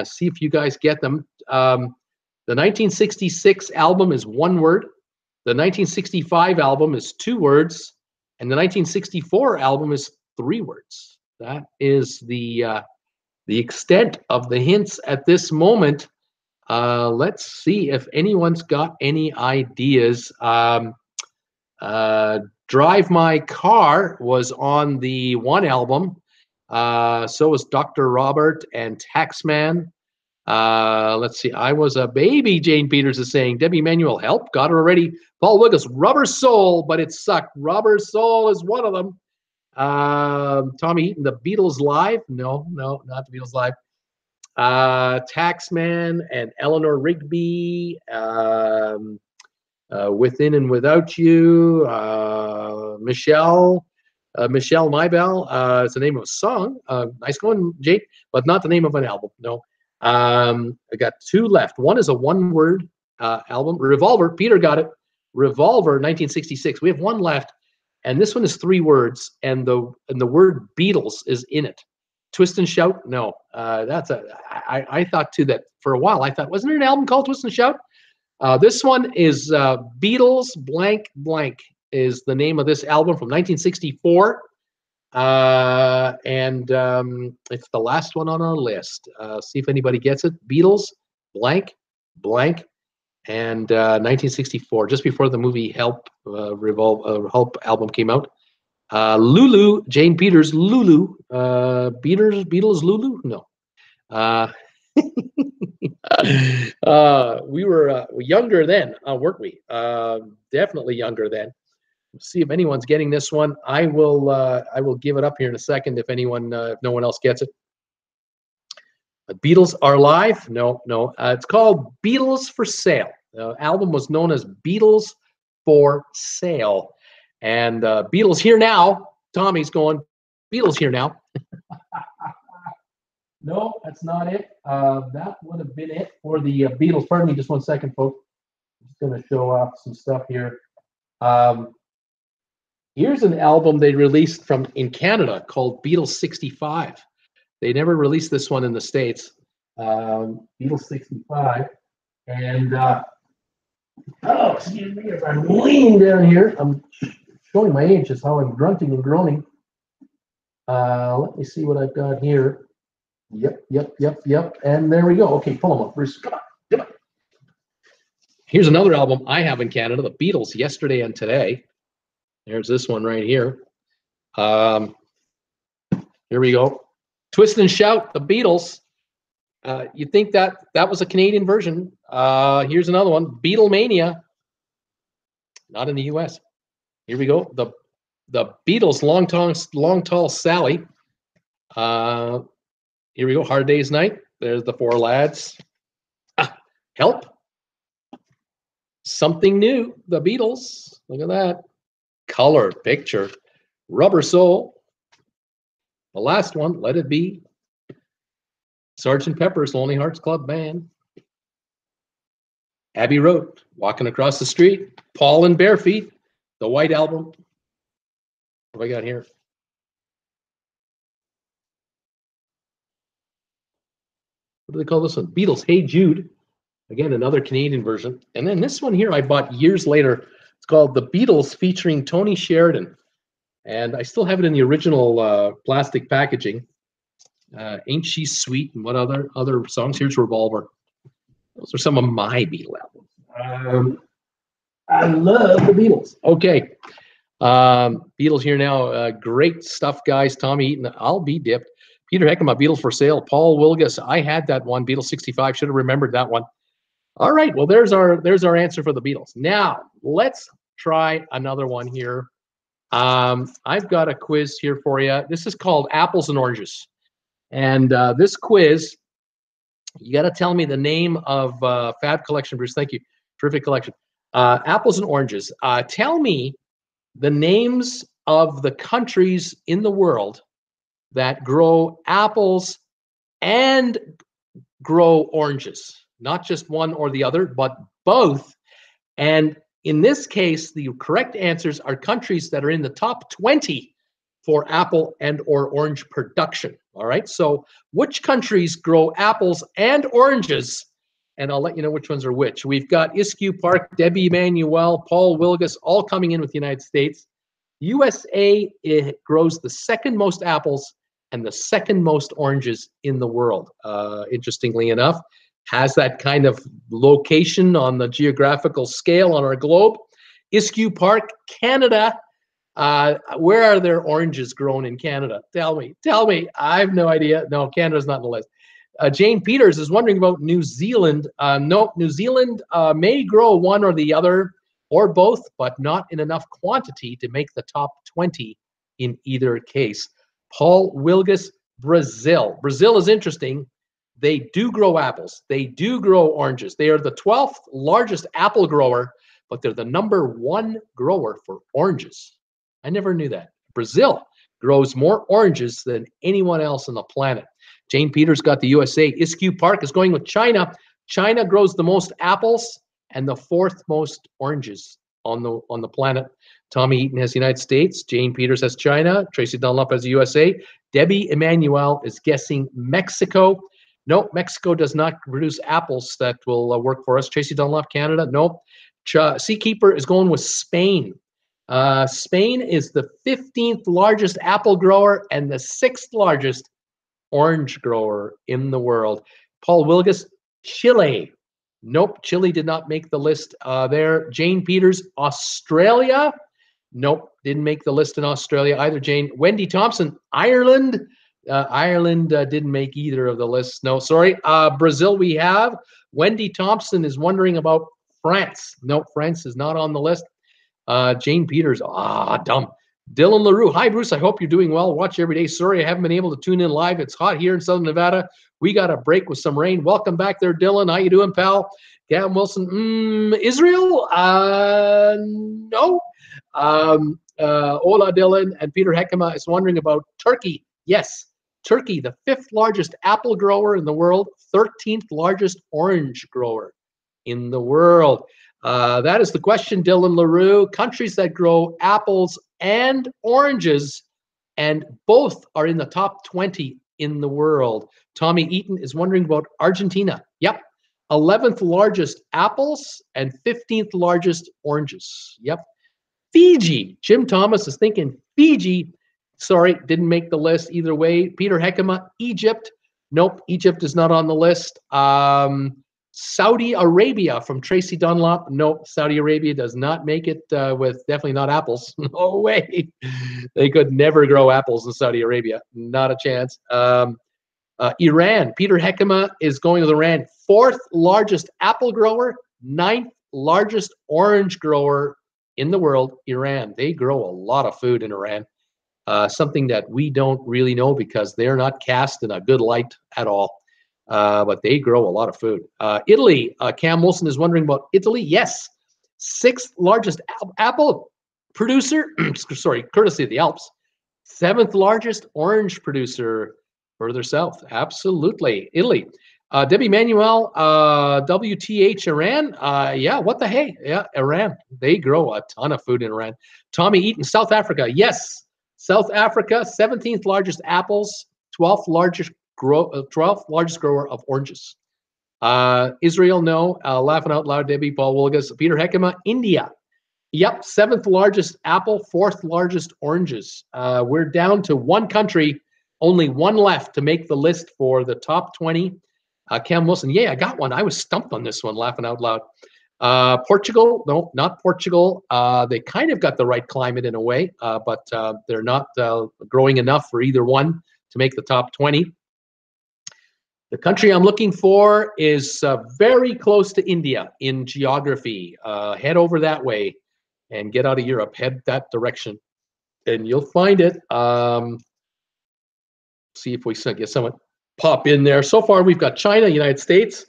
See if you guys get them. The 1966 album is 1 word. The 1965 album is 2 words. And the 1964 album is 3 words. That is the extent of the hints at this moment. Let's see if anyone's got any ideas. Drive My Car was on the 1 album. So was Dr. Robert and Taxman. Let's see. I Was a Baby, Jane Peters is saying. Debbie Manuel, Help. Got it already. Paul Wiggles, Rubber Soul, but it sucked. Rubber Soul is one of them. Tommy Heaton, The Beatles Live. No, not The Beatles Live. Taxman and Eleanor Rigby. Within and Without You. Michelle Maybell. It's the name of a song. Nice going, Jake, but not the name of an album. No. I got 2 left. One is a 1-word album. Revolver. Peter got it. Revolver, 1966. We have 1 left, and this one is 3 words, and the word Beatles is in it. Twist and Shout. No, I thought too that for a while. I thought, wasn't there an album called Twist and Shout? This one is Beatles blank blank is the name of this album from 1964. And it's the last one on our list. See if anybody gets it. Beatles blank blank and 1964, just before the movie Help Help album came out. Lulu, Jane Peters, Lulu. Beatles Lulu? No. We were younger then, weren't we? Definitely younger then. See if anyone's getting this one. I will give it up here in a second if no one else gets it. The Beatles Are Live? No. It's called Beatles for Sale. The album was known as Beatles for Sale. And Beatles Here Now. Tommy's going, Beatles Here Now. No, that's not it. That would have been it for the Beatles. Pardon me just 1 second, folks. I'm just going to show off some stuff here. Here's an album they released in Canada called Beatles 65. They never released this one in the States. Beatles 65. And, excuse me, if I'm leaning down here, I'm showing my age, just how I'm grunting and groaning. Let me see what I've got here. Yep. And there we go. Okay, pull them up, Bruce. Come on. Here's another album I have in Canada, the Beatles, Yesterday and Today. There's this one right here. Here we go. Twist and Shout, the Beatles. You'd think that was a Canadian version. Here's another one, Beatlemania. Not in the U.S. Here we go. The Beatles, Long Tall Sally. Here we go, Hard Day's Night. There's the 4 lads. Help. Something New, the Beatles. Look at that. Color Picture. Rubber Soul. The last one, Let It Be. Sgt. Pepper's Lonely Hearts Club Band. Abbey Road, Walking Across the Street, Paul and Bare Feet, The White Album. What have I got here? What do they call this one? Beatles, Hey Jude. Again, another Canadian version. And then this one here I bought years later. It's called The Beatles featuring Tony Sheridan. And I still have it in the original plastic packaging. Ain't She Sweet, and what other songs? Here's Revolver. Those are some of my Beatle albums. I love the Beatles. Okay. Beatles here now. Great stuff, guys. Tommy Eaton, I'll Be Dipped. Peter Heckema, Beatles for Sale. Paul Wilgus, I had that one. Beatles 65, should have remembered that one. All right, well, there's our answer for the Beatles. Now, let's try another one here. I've got a quiz here for you. This is called Apples and Oranges. And this quiz, you got to tell me the name of Fab Collection, Bruce. Thank you. Terrific collection. Apples and Oranges. Tell me the names of the countries in the world that grow apples and grow oranges. Not just one or the other, but both. And in this case, the correct answers are countries that are in the top 20 for apple and or orange production. All right, so which countries grow apples and oranges? And I'll let you know which ones are which. We've got Iskew Park, Debbie Emanuel, Paul Wilgus, all coming in with the United States. USA, it grows the second most apples and the second most oranges in the world. Interestingly enough, has that kind of location on the geographical scale on our globe. Iskew Park, Canada. Where are there oranges grown in Canada? Tell me. I have no idea. No, Canada's not on the list. Jane Peters is wondering about New Zealand. Nope, New Zealand may grow one or the other or both, but not in enough quantity to make the top 20 in either case. Paul Wilgus, Brazil. Brazil is interesting. They do grow apples. They do grow oranges. They are the 12th largest apple grower, but they're the #1 grower for oranges. I never knew that. Brazil grows more oranges than anyone else on the planet. Jane Peters got the USA. Iskew Park is going with China. China grows the most apples and the 4th most oranges on the planet. Tommy Eaton has the United States. Jane Peters has China. Tracy Dunlop has the USA. Debbie Emanuel is guessing Mexico. Nope, Mexico does not produce apples that will work for us. Tracy Dunlop, Canada. Nope. Seakeeper is going with Spain. Spain is the 15th largest apple grower and the 6th largest orange grower in the world. Paul Wilgus, Chile. Nope, Chile did not make the list there. Jane Peters, Australia. Nope, didn't make the list in Australia either, Jane. Wendy Thompson, Ireland. Ireland didn't make either of the lists. No, sorry. Brazil we have. Wendy Thompson is wondering about France. No, France is not on the list. Jane Peters, dumb. Dylan LaRue, hi Bruce, I hope you're doing well. Watch every day. Sorry, I haven't been able to tune in live. It's hot here in Southern Nevada. We got a break with some rain. Welcome back there, Dylan. How you doing, pal? Gavin Wilson, Israel? No. Hola, Dylan. And Peter Heckema is wondering about Turkey. Yes, Turkey, the 5th largest apple grower in the world, 13th largest orange grower in the world. That is the question, Dylan LaRue. Countries that grow apples and oranges, and both are in the top 20 in the world. Tommy Eaton is wondering about Argentina. Yep. 11th largest apples and 15th largest oranges. Yep. Fiji. Jim Thomas is thinking Fiji. Sorry, didn't make the list either way. Peter Heckema, Egypt. Nope, Egypt is not on the list. Saudi Arabia from Tracy Dunlop. Nope, Saudi Arabia does not make it with definitely not apples. No way. They could never grow apples in Saudi Arabia. Not a chance. Iran. Peter Heckema is going with Iran. 4th largest apple grower, 9th largest orange grower in the world, Iran. They grow a lot of food in Iran. Something that we don't really know because they're not cast in a good light at all. But they grow a lot of food. Italy, Cam Wilson is wondering about Italy. Yes, 6th largest apple producer, sorry, courtesy of the Alps. 7th largest orange producer further south. Absolutely. Italy. Debbie Manuel, WTH Iran. Yeah, what the hey? Yeah, Iran. They grow a ton of food in Iran. Tommy Eaton, South Africa. Yes, South Africa, 17th largest apples, 12th largest grower of oranges. Israel, no. Laughing out loud, Debbie, Paul Wilgus, Peter Heckema, India. Yep, 7th largest apple, 4th largest oranges. We're down to one country, only one left to make the list for the top 20. Cam Wilson, yeah, I got one. I was stumped on this one, laughing out loud. Portugal, no, not Portugal. They kind of got the right climate in a way, but they're not growing enough for either one to make the top 20. The country I'm looking for is very close to India in geography. Head over that way and get out of Europe. Head that direction, and you'll find it. See if we get someone pop in there. So far, we've got China, United States,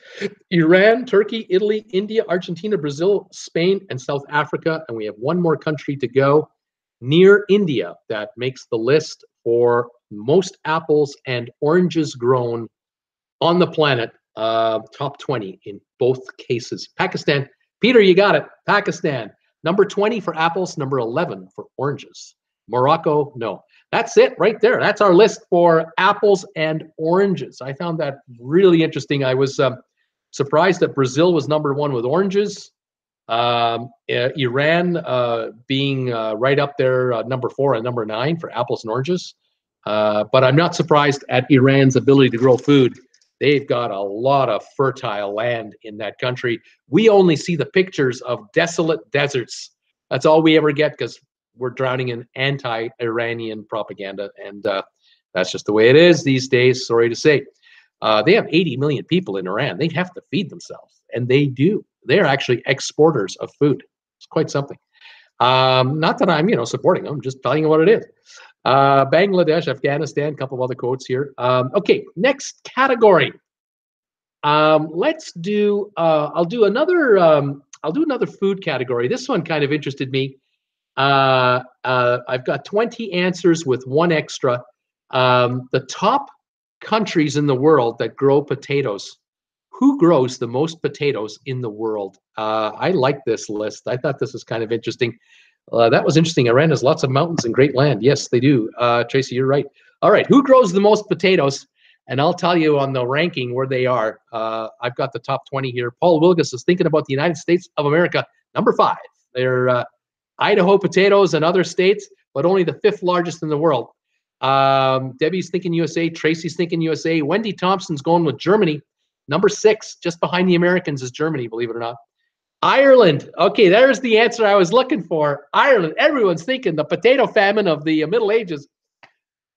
Iran, Turkey, Italy, India, Argentina, Brazil, Spain, and South Africa. And we have one more country to go near India that makes the list for most apples and oranges grown on the planet. Top 20 in both cases. Pakistan. Peter, you got it. Pakistan. Number 20 for apples, number 11 for oranges. Morocco, no. That's it right there. That's our list for apples and oranges. I found that really interesting. I was surprised that Brazil was number 1 with oranges. Iran being right up there, number 4 and number 9 for apples and oranges. But I'm not surprised at Iran's ability to grow food. They've got a lot of fertile land in that country. We only see the pictures of desolate deserts. That's all we ever get because we're drowning in anti-Iranian propaganda, and that's just the way it is these days. Sorry to say. They have 80 million people in Iran. They have to feed themselves, and they do. They're actually exporters of food. It's quite something. Not that I'm, supporting them. I'm just telling you what it is. Bangladesh, Afghanistan, a couple of other quotes here. Okay, next category. Let's do. I'll do another food category. This one kind of interested me. I've got 20 answers with one extra. The top countries in the world that grow potatoes. Who grows the most potatoes in the world? I like this list. I thought this was kind of interesting. That was interesting. Iran has lots of mountains and great land. Yes, they do. Tracy, you're right. All right, who grows the most potatoes? And I'll tell you on the ranking where they are. I've got the top 20 here. Paul Wilgus is thinking about the United States of America, number 5. They're Idaho potatoes and other states, but only the 5th largest in the world. Debbie's thinking USA. Tracy's thinking USA. Wendy Thompson's going with Germany. Number 6, just behind the Americans, is Germany, believe it or not. Ireland. Okay, there's the answer I was looking for. Ireland. Everyone's thinking the potato famine of the Middle Ages.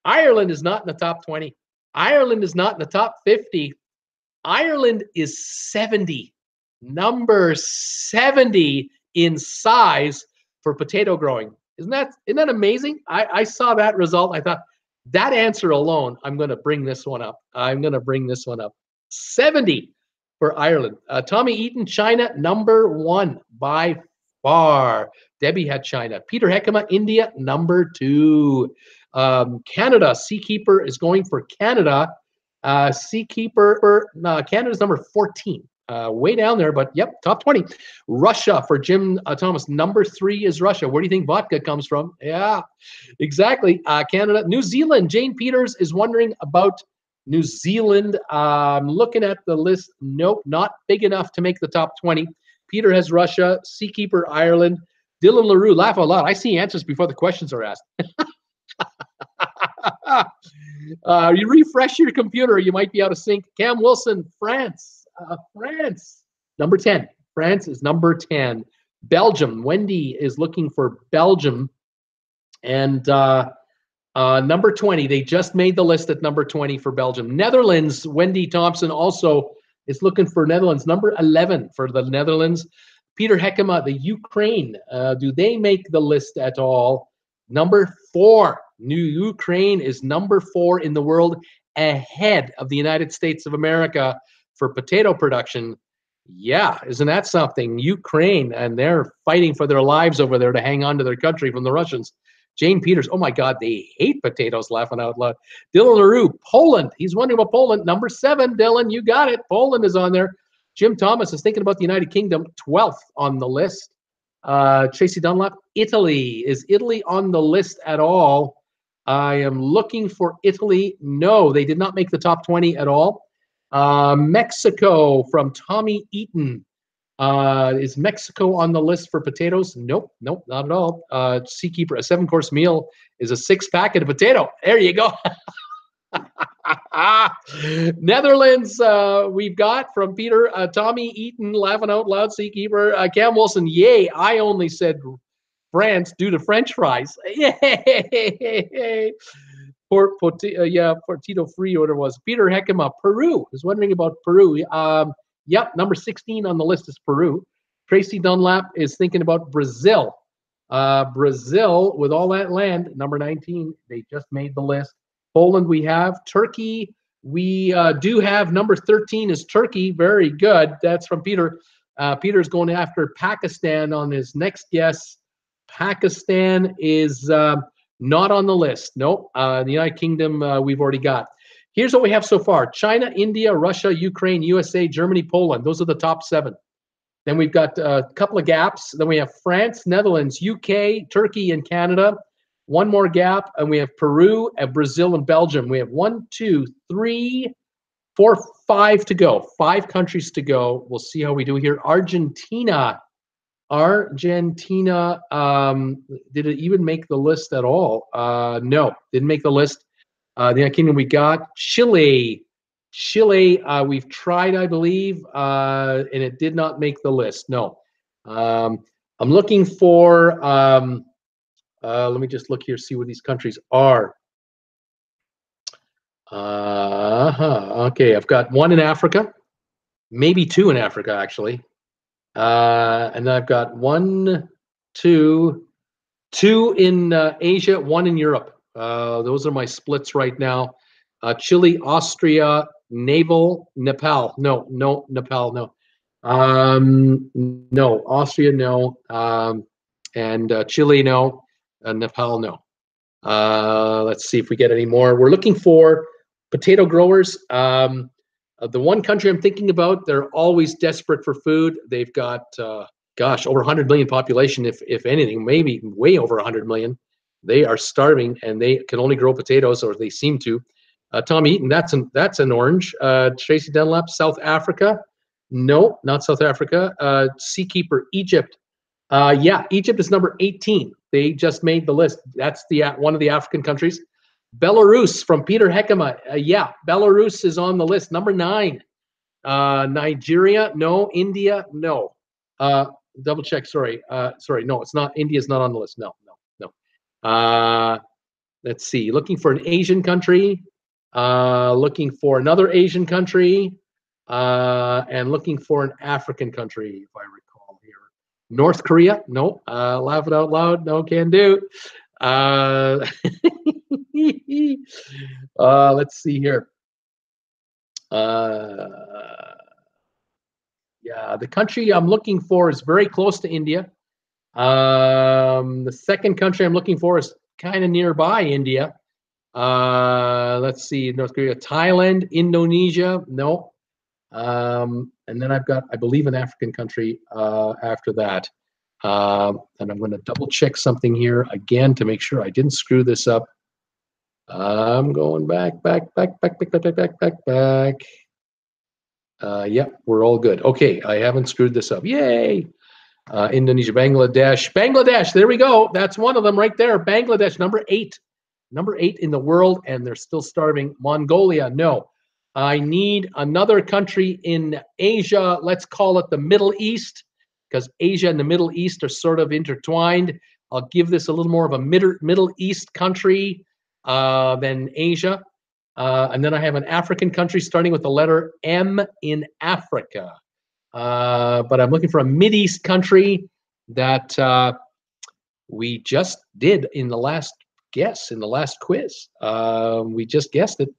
Ireland is not in the top 20. Ireland is not in the top 50. Ireland is 70. Number 70 in size for potato growing. Isn't that amazing? I saw that result. I thought, that answer alone, I'm going to bring this one up. 70 for Ireland. Tommy Eaton, China, number 1 by far. Debbie had China. Peter Heckema, India, number 2. Canada, Seakeeper is going for Canada. Canada's number 14. Way down there, but yep, top 20. Russia for Jim Thomas. Number 3 is Russia. Where do you think vodka comes from? Yeah, exactly. Canada. New Zealand. Jane Peters is wondering about New Zealand. Looking at the list. Nope, not big enough to make the top 20. Peter has Russia. Seakeeper, Ireland. Dylan LaRue, laugh out loud. I see answers before the questions are asked. You refresh your computer, you might be out of sync. Cam Wilson, France. France, number 10. France is number 10. Belgium. Wendy is looking for Belgium. And number 20. They just made the list at number 20 for Belgium. Netherlands. Wendy Thompson also is looking for Netherlands. Number 11 for the Netherlands. Peter Heckema, the Ukraine. Do they make the list at all? Number 4. New Ukraine is number 4 in the world, ahead of the United States of America for potato production. Yeah, isn't that something? Ukraine, and they're fighting for their lives over there to hang on to their country from the Russians. Jane Peters, oh my God, they hate potatoes, laughing out loud. Dylan LaRue, Poland. He's wondering about Poland. Number 7, Dylan, you got it. Poland is on there. Jim Thomas is thinking about the United Kingdom, 12th on the list. Tracy Dunlap, Italy. Is Italy on the list at all? I am looking for Italy. No, they did not make the top 20 at all. Mexico from Tommy Eaton. Is Mexico on the list for potatoes? Nope, nope, not at all. Seakeeper, a 7-course meal is a 6-packet of potato. There you go. Netherlands, we've got from Peter, Tommy Eaton, laughing out loud, Seakeeper. Cam Wilson, yay, I only said France due to French fries. Yay! Tito Free order was. Peter Heckema, Peru, is wondering about Peru. Yep, number 16 on the list is Peru. Tracy Dunlap is thinking about Brazil. Brazil, with all that land, number 19, they just made the list. Poland we have. Turkey, we do have number 13 is Turkey. Very good. That's from Peter. Peter's going after Pakistan on his next guess. Pakistan is not on the list. Nope. The United Kingdom we've already got. Here's what we have so far. China, India, Russia, Ukraine, USA, Germany, Poland. Those are the top 7. Then we've got a couple of gaps. Then we have France, Netherlands, UK, Turkey, and Canada. One more gap, and we have Peru, and Brazil, and Belgium. We have 1, 2, 3, 4, 5 to go. 5 countries to go. We'll see how we do here. Argentina. Did it even make the list at all? No, didn't make the list. The United Kingdom we got. Chile, we've tried, I believe, and it did not make the list. No. I'm looking for, let me just look here, see what these countries are. Okay, I've got 1 in Africa, maybe 2 in Africa, actually. And then I've got 1, 2 in Asia, 1 in Europe. Those are my splits right now. Chile, Austria, Nepal. No, Nepal, no. No, Austria, no. And Chile, no. Nepal, no. Let's see if we get any more. We're looking for potato growers. The one country I'm thinking about, they're always desperate for food. They've got, gosh, over 100 million population, if anything, maybe way over 100 million. They are starving, and they can only grow potatoes, or they seem to. Tom Eaton, that's an orange. Tracy Dunlap, South Africa. No, not South Africa. Seakeeper, Egypt. Yeah, Egypt is number 18. They just made the list. That's the one of the African countries. Belarus from Peter Heckema. Yeah, Belarus is on the list. Number 9. Nigeria, no. India, no. Double check. Sorry. No, it's not. India's not on the list. No. Let's see. Looking for an Asian country. Looking for another Asian country. And looking for an African country, if I recall here. North Korea, no. Laugh it out loud, no, can do. Let's see here. Yeah, the country I'm looking for is very close to India. The second country I'm looking for is kind of nearby India. Let's see, North Korea, Thailand, Indonesia, no. And then I've got, I believe, an African country after that. And I'm going to double check something here again to make sure I didn't screw this up. I'm going back. Yep, we're all good. Okay, I haven't screwed this up. Yay! Indonesia, Bangladesh, there we go. That's one of them right there. Bangladesh, number 8. Number 8 in the world, and they're still starving. Mongolia, no. I need another country in Asia. Let's call it the Middle East, because Asia and the Middle East are sort of intertwined. I'll give this a little more of a Middle East country than Asia. And then I have an African country starting with the letter M in Africa. But I'm looking for a Mideast country that we just did in the last guess, in the last quiz. We just guessed it.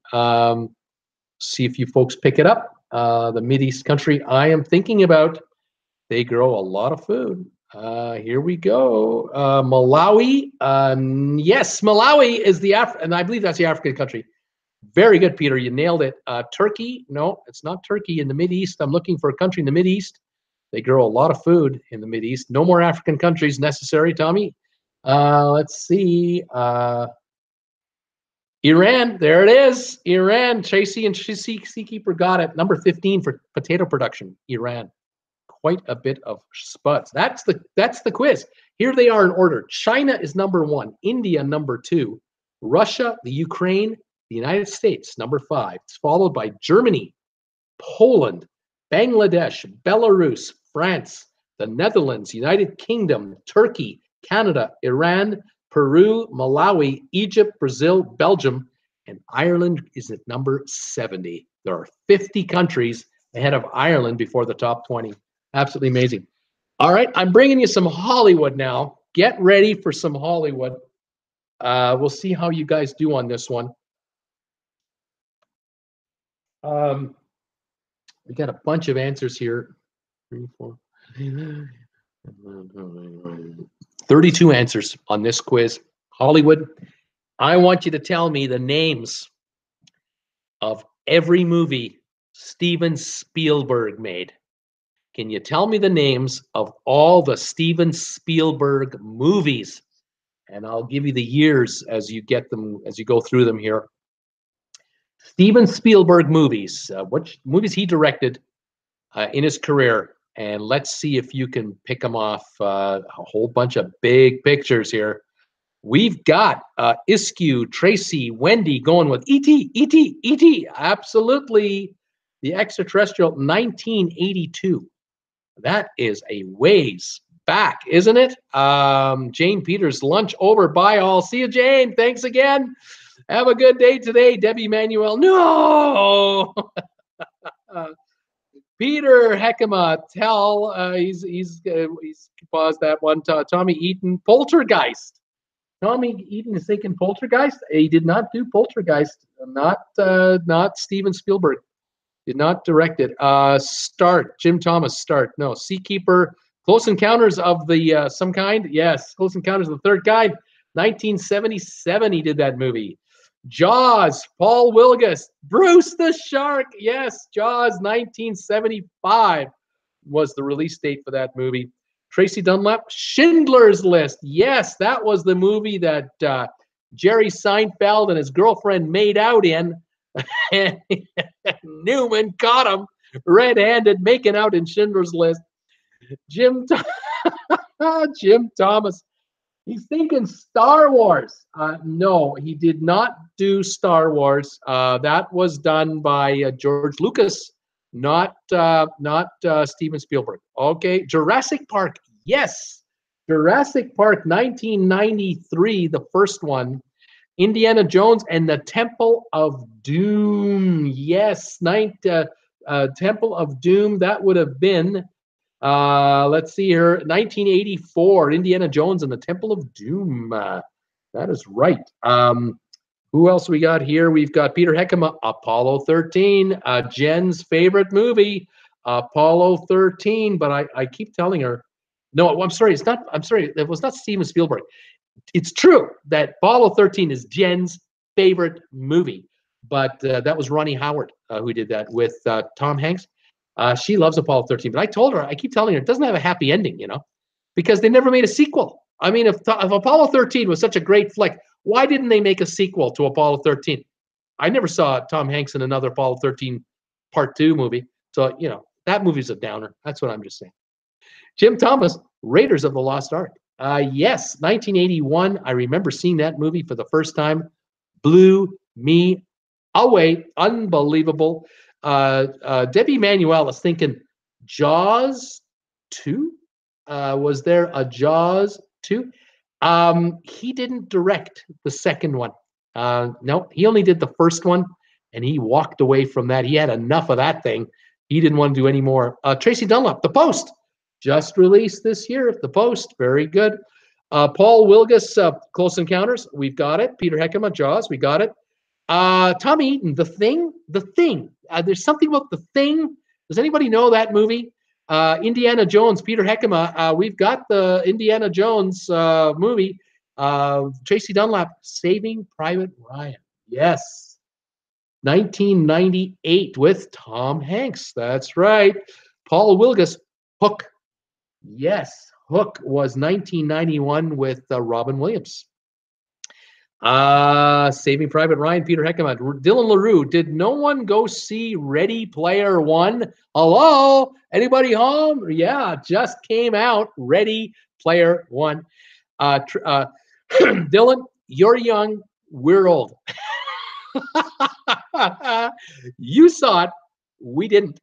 See if you folks pick it up. The Mideast country I am thinking about, they grow a lot of food. Here we go. Malawi. Yes, Malawi is the and I believe that's the African country. Very good, Peter. You nailed it. Turkey. No, it's not Turkey. In the Mideast. I'm looking for a country in the Mideast. They grow a lot of food in the Mideast. No more African countries necessary, Tommy. Let's see. Iran. There it is. Iran. Tracy and Seakeeper got it. Number 15 for potato production. Iran. Quite a bit of spuds. That's the quiz. Here they are in order. China is number 1. India number 2. Russia, the Ukraine, the United States number 5. It's followed by Germany, Poland, Bangladesh, Belarus, France, the Netherlands, United Kingdom, Turkey, Canada, Iran, Peru, Malawi, Egypt, Brazil, Belgium, and Ireland is at number 70. There are 50 countries ahead of Ireland before the top 20. Absolutely amazing. All right, I'm bringing you some Hollywood now. Get ready for some Hollywood. We'll see how you guys do on this one. We got a bunch of answers here. 3, 4, 32 answers on this quiz. Hollywood. I want you to tell me the names of every movie Steven Spielberg made. Can you tell me the names of all the Steven Spielberg movies? And I'll give you the years as you get them, as you go through them here. Steven Spielberg movies, what movies he directed in his career. And let's see if you can pick them off. A whole bunch of big pictures here. We've got Iskew, Tracy, Wendy going with E.T., E.T., E.T. Absolutely. The Extraterrestrial, 1982. That is a ways back, isn't it? Jane Peters, lunch over. Bye all. See you, Jane. Thanks again. Have a good day today. Debbie Manuel. No. Peter Heckema, tell he's paused that one. Tommy Eaton, Poltergeist. Tommy Eaton is thinking Poltergeist. He did not do Poltergeist. Not Steven Spielberg. Did not direct it. Start. Jim Thomas. Start. No. Seakeeper. Close Encounters of the some kind. Yes. Close Encounters of the Third Kind. 1977. He did that movie. Jaws. Paul Wilgus. Bruce the Shark. Yes. Jaws. 1975 was the release date for that movie. Tracy Dunlap. Schindler's List. Yes, that was the movie that Jerry Seinfeld and his girlfriend made out in. And Newman caught him red-handed making out in Schindler's List. Jim Thomas. He's thinking Star Wars. No, he did not do Star Wars. That was done by George Lucas, not Steven Spielberg. Okay, Jurassic Park. Yes, Jurassic Park, 1993, the first one. Indiana Jones and the Temple of Doom. Yes, Temple of Doom. That would have been, let's see here, 1984. Indiana Jones and the Temple of Doom. That is right. Who else we got here? We've got Peter Heckema, Apollo 13. Jen's favorite movie, Apollo 13. But I keep telling her, no, I'm sorry. It's not. I'm sorry. It was not Steven Spielberg. It's true that Apollo 13 is Jen's favorite movie, but that was Ronnie Howard who did that with Tom Hanks. She loves Apollo 13, but I told her, I keep telling her, it doesn't have a happy ending, you know, because they never made a sequel. I mean, if Apollo 13 was such a great flick, why didn't they make a sequel to Apollo 13? I never saw Tom Hanks in another Apollo 13 Part 2 movie. So, you know, that movie's a downer. That's what I'm just saying. Jim Thomas, Raiders of the Lost Ark. Yes, 1981. I remember seeing that movie for the first time. Blew me away. Unbelievable. Debbie Manuel is thinking Jaws 2. Was there a Jaws 2? He didn't direct the second one. No, he only did the first one, and he walked away from that. He had enough of that thing. He didn't want to do any more. Tracy Dunlap, The Post. Just released this year, The Post. Very good. Paul Wilgus, Close Encounters. We've got it. Peter Heckema, Jaws. We got it. Tommy Eaton, The Thing. The Thing. There's something about The Thing. Does anybody know that movie? Indiana Jones, Peter Heckema. We've got the Indiana Jones movie. Tracy Dunlap, Saving Private Ryan. Yes. 1998 with Tom Hanks. That's right. Paul Wilgus, Hook. Yes, Hook was 1991 with Robin Williams. Saving Private Ryan, Peter Heckema. Dylan LaRue, did no one go see Ready Player One? Hello? Anybody home? Yeah, just came out. Ready Player One. Dylan, you're young. We're old. You saw it. We didn't.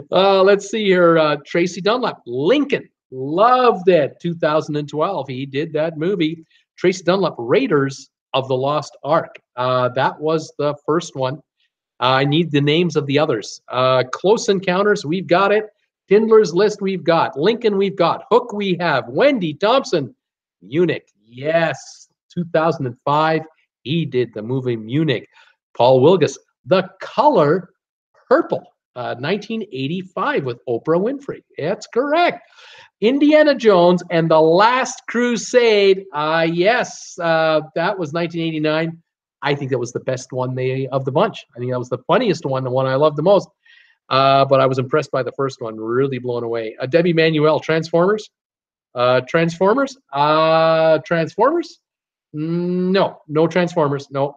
Let's see here. Tracy Dunlap, Lincoln. Loved it. 2012. He did that movie. Tracy Dunlap, Raiders of the Lost Ark. That was the first one. I need the names of the others. Close Encounters, we've got it. Schindler's List, we've got. Lincoln, we've got. Hook, we have. Wendy Thompson, Munich. Yes, 2005. He did the movie Munich. Paul Wilgus, The Color Purple. 1985 with Oprah Winfrey. That's correct. Indiana Jones and the Last Crusade. Yes, that was 1989. I think that was the best one of the bunch. I think that was the funniest one, the one I loved the most. But I was impressed by the first one, really blown away. Debbie Manuel, Transformers. Transformers? Transformers? No Transformers. No.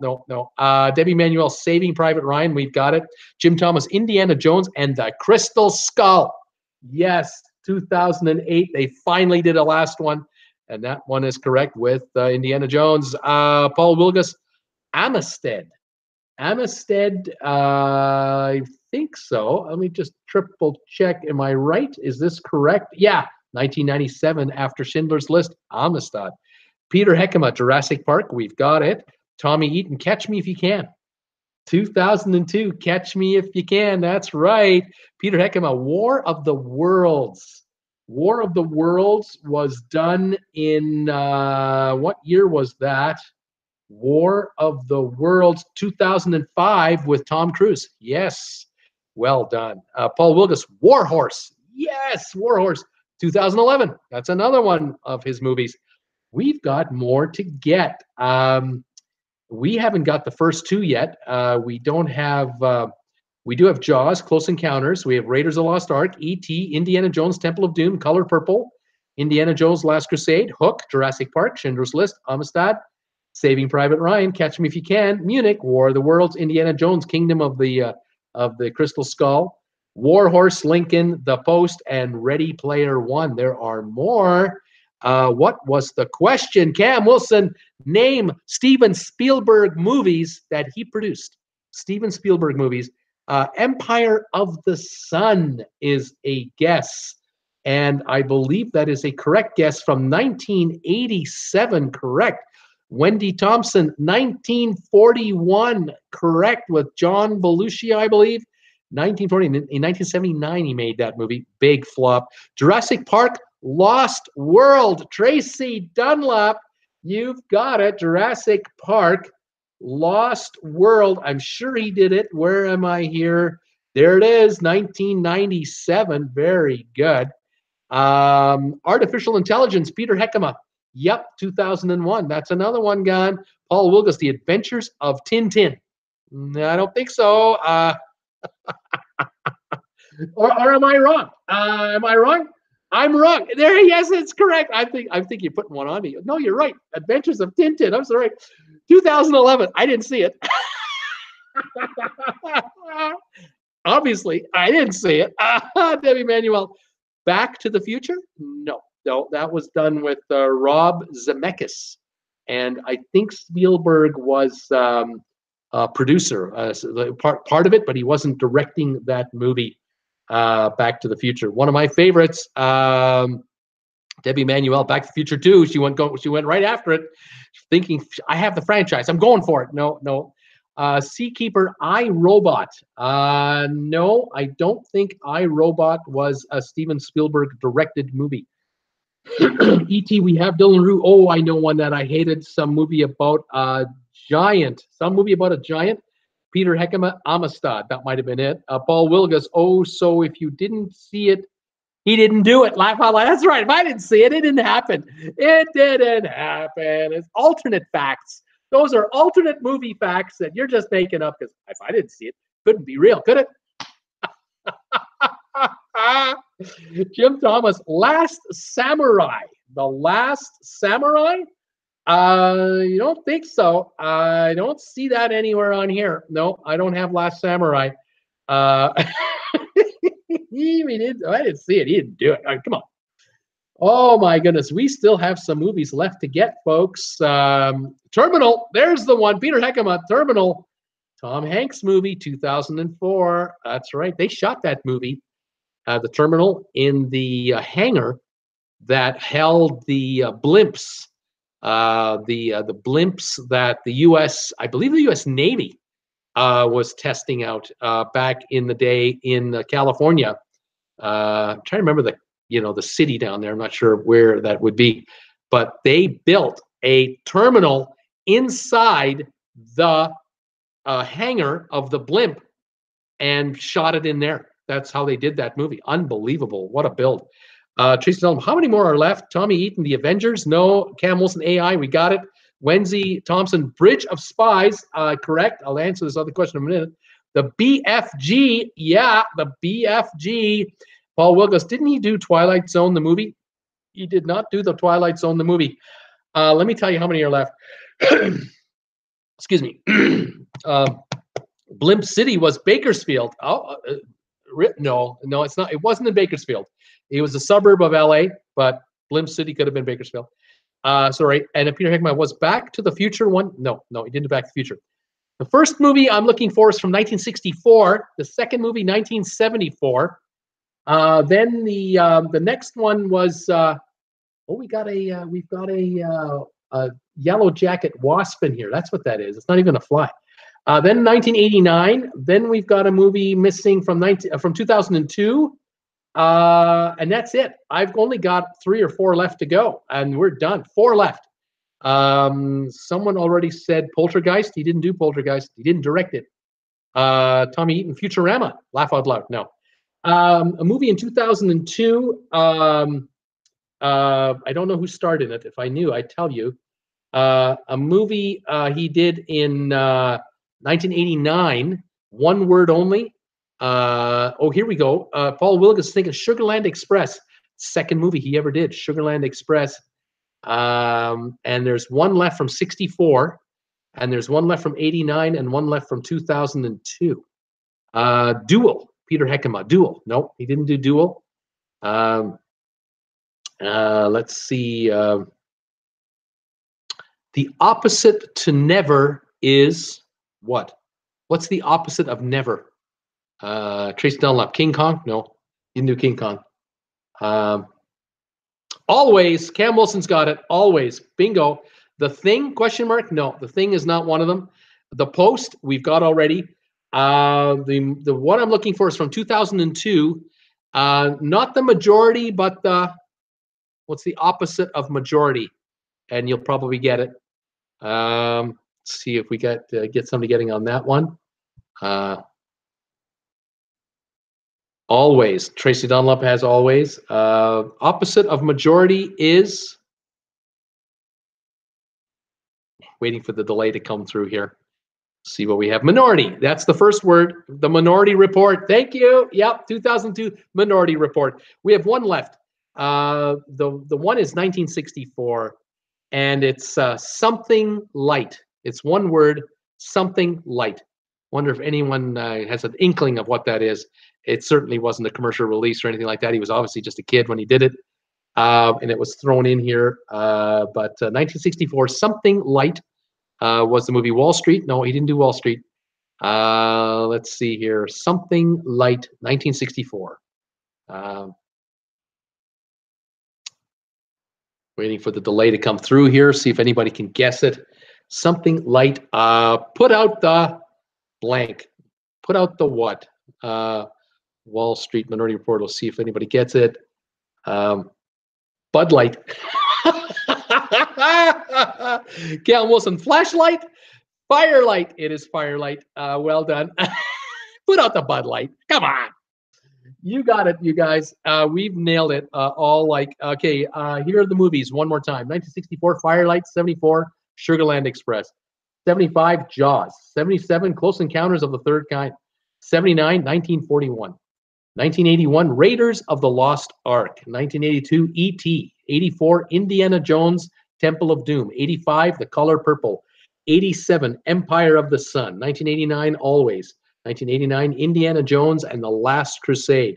Debbie Manuel, Saving Private Ryan. We've got it. Jim Thomas, Indiana Jones and the Crystal Skull. Yes, 2008. They finally did a last one, and that one is correct with Indiana Jones. Paul Wilgus, Amistad. I think so. Let me just triple check. Am I right? Is this correct? Yeah, 1997 after Schindler's List, Amistad. Peter Heckema, Jurassic Park. We've got it. Tommy Eaton, Catch Me If You Can. 2002, Catch Me If You Can. That's right. Peter Heckema, War of the Worlds. War of the Worlds was done in, what year was that? War of the Worlds, 2005 with Tom Cruise. Yes, well done. Paul Wilgus, War Horse. Yes, War Horse, 2011. That's another one of his movies. We've got more to get. We haven't got the first two yet. We don't have. We do have Jaws, Close Encounters. We have Raiders of the Lost Ark, E.T., Indiana Jones, Temple of Doom, Color Purple, Indiana Jones, Last Crusade, Hook, Jurassic Park, Schindler's List, Amistad, Saving Private Ryan, Catch Me If You Can, Munich, War of the Worlds, Indiana Jones, Kingdom of the Crystal Skull, War Horse, Lincoln, The Post, and Ready Player One. There are more. What was the question? Cam Wilson, name Steven Spielberg movies that he produced. Steven Spielberg movies. Empire of the Sun is a guess. And I believe that is a correct guess from 1987, correct. Wendy Thompson, 1941, correct, with John Belushi, I believe. 1940, in 1979 he made that movie, big flop. Jurassic Park, Lost World, Tracy Dunlap, you've got it. Jurassic Park, Lost World. I'm sure he did it. Where am I here? There it is, 1997. Very good. Artificial Intelligence, Peter Heckema. Yep, 2001. That's another one gone. Paul Wilgus, The Adventures of Tintin. I don't think so. Or am I wrong? Am I wrong? I'm wrong. There, yes, it's correct. I think you're putting one on me. No, you're right. Adventures of Tintin. I'm sorry. 2011. I didn't see it. Obviously, I didn't see it. Debbie Manuel. Back to the Future? No, that was done with Rob Zemeckis, and I think Spielberg was a producer, part of it, but he wasn't directing that movie. Back to the Future, one of my favorites. Debbie Manuel, Back to the Future 2. She went right after it, thinking I have the franchise. I'm going for it. No. Seakeeper, I, Robot. No, I don't think I, Robot was a Steven Spielberg directed movie. E.T., we have Dylan Rue. Oh, I know one that I hated. Some movie about a giant. Peter Heckema, Amistad. That might have been it. Paul Wilgus. Oh, so if you didn't see it, he didn't do it. Laugh out loud. That's right. If I didn't see it, it didn't happen. It didn't happen. It's alternate facts. Those are alternate movie facts that you're just making up because if I didn't see it, it couldn't be real, could it? Jim Thomas, Last Samurai. The Last Samurai? You don't think so? I don't see that anywhere on here. No, I don't have Last Samurai. I didn't see it. He didn't do it. All right, come on. Oh my goodness, we still have some movies left to get, folks. Terminal. There's the one. Peter Heckema, Terminal. Tom Hanks movie, 2004. That's right. They shot that movie, The Terminal, in the hangar that held the blimps. The blimps that the U.S., I believe the U.S. Navy was testing out back in the day in California. I'm trying to remember the city down there. I'm not sure where that would be, but they built a terminal inside the hangar of the blimp and shot it in there. That's how they did that movie. Unbelievable. What a build. Tracy Dunlop, how many more are left? Tommy Eaton, The Avengers? No. Cam Wilson, AI, we got it. Wendy Thompson, Bridge of Spies, correct. I'll answer this other question in a minute. The BFG, yeah, the BFG. Paul Wilgus, didn't he do Twilight Zone, the movie? He did not do the Twilight Zone, the movie. Let me tell you how many are left. Excuse me. Blimp City was Bakersfield. No, it's not. It wasn't in Bakersfield. It was a suburb of LA, but Blimp City could have been Bakersfield. Sorry. And Peter Heckman was Back to the Future one. No, he didn't do Back to the Future. The first movie I'm looking for is from 1964. The second movie, 1974. Then the next one was we've got a yellow jacket wasp in here. That's what that is. It's not even a fly. Then 1989. Then we've got a movie missing from 2002. And that's it. I've only got 3 or 4 left to go, and we're done. 4 left. Someone already said Poltergeist. He didn't do Poltergeist. He didn't direct it. Tommy Eaton, Futurama. Laugh out loud. No. A movie in 2002. I don't know who starred in it. If I knew, I'd tell you. A movie he did in 1989. One word only. Here we go. Paul Wilgus thinking Sugarland Express. Second movie he ever did, Sugarland Express. And there's one left from 64, and there's one left from 89, and one left from 2002. Duel. Peter Heckema, Duel. Nope, he didn't do Duel. Let's see. The opposite to never is what? What's the opposite of never? Tracy Dunlop, King Kong? No, he didn't do King Kong. Always, Cam Wilson's got it. Always, bingo. The Thing? Question mark? No, The Thing is not one of them. The Post we've got already. The one I'm looking for is from 2002. Not the Majority, but what's the opposite of Majority? And you'll probably get it. Let's see if we get somebody getting on that one. Always. Tracy Dunlop has Always. Opposite of Majority is, waiting for the delay to come through here. See what we have. Minority. That's the first word. The Minority Report. Thank you. Yep. 2002 Minority Report. We have one left. The one is 1964, and it's Something Light. It's one word. Something Light. Wonder if anyone has an inkling of what that is. It certainly wasn't a commercial release or anything like that. He was obviously just a kid when he did it, and it was thrown in here. But 1964, Something Light. Was the movie Wall Street? No, he didn't do Wall Street. Let's see here. Something Light, 1964. Waiting for the delay to come through here. See if anybody can guess it. Something Light. Put out the blank. Put out the what? Wall Street Minority Report. We'll see if anybody gets it. Bud Light. Cal Wilson, Flashlight. Firelight. It is Firelight. Well done. Put out the Bud Light. Come on. You got it, you guys. We've nailed it. All like, okay, here are the movies one more time. 1964, Firelight. 74, Sugarland Express. 75, Jaws. 77, Close Encounters of the Third Kind. 79, 1941. 1981, Raiders of the Lost Ark. 1982, E.T. 84, Indiana Jones, Temple of Doom. 85, The Color Purple. 87, Empire of the Sun. 1989, Always. 1989, Indiana Jones and the Last Crusade.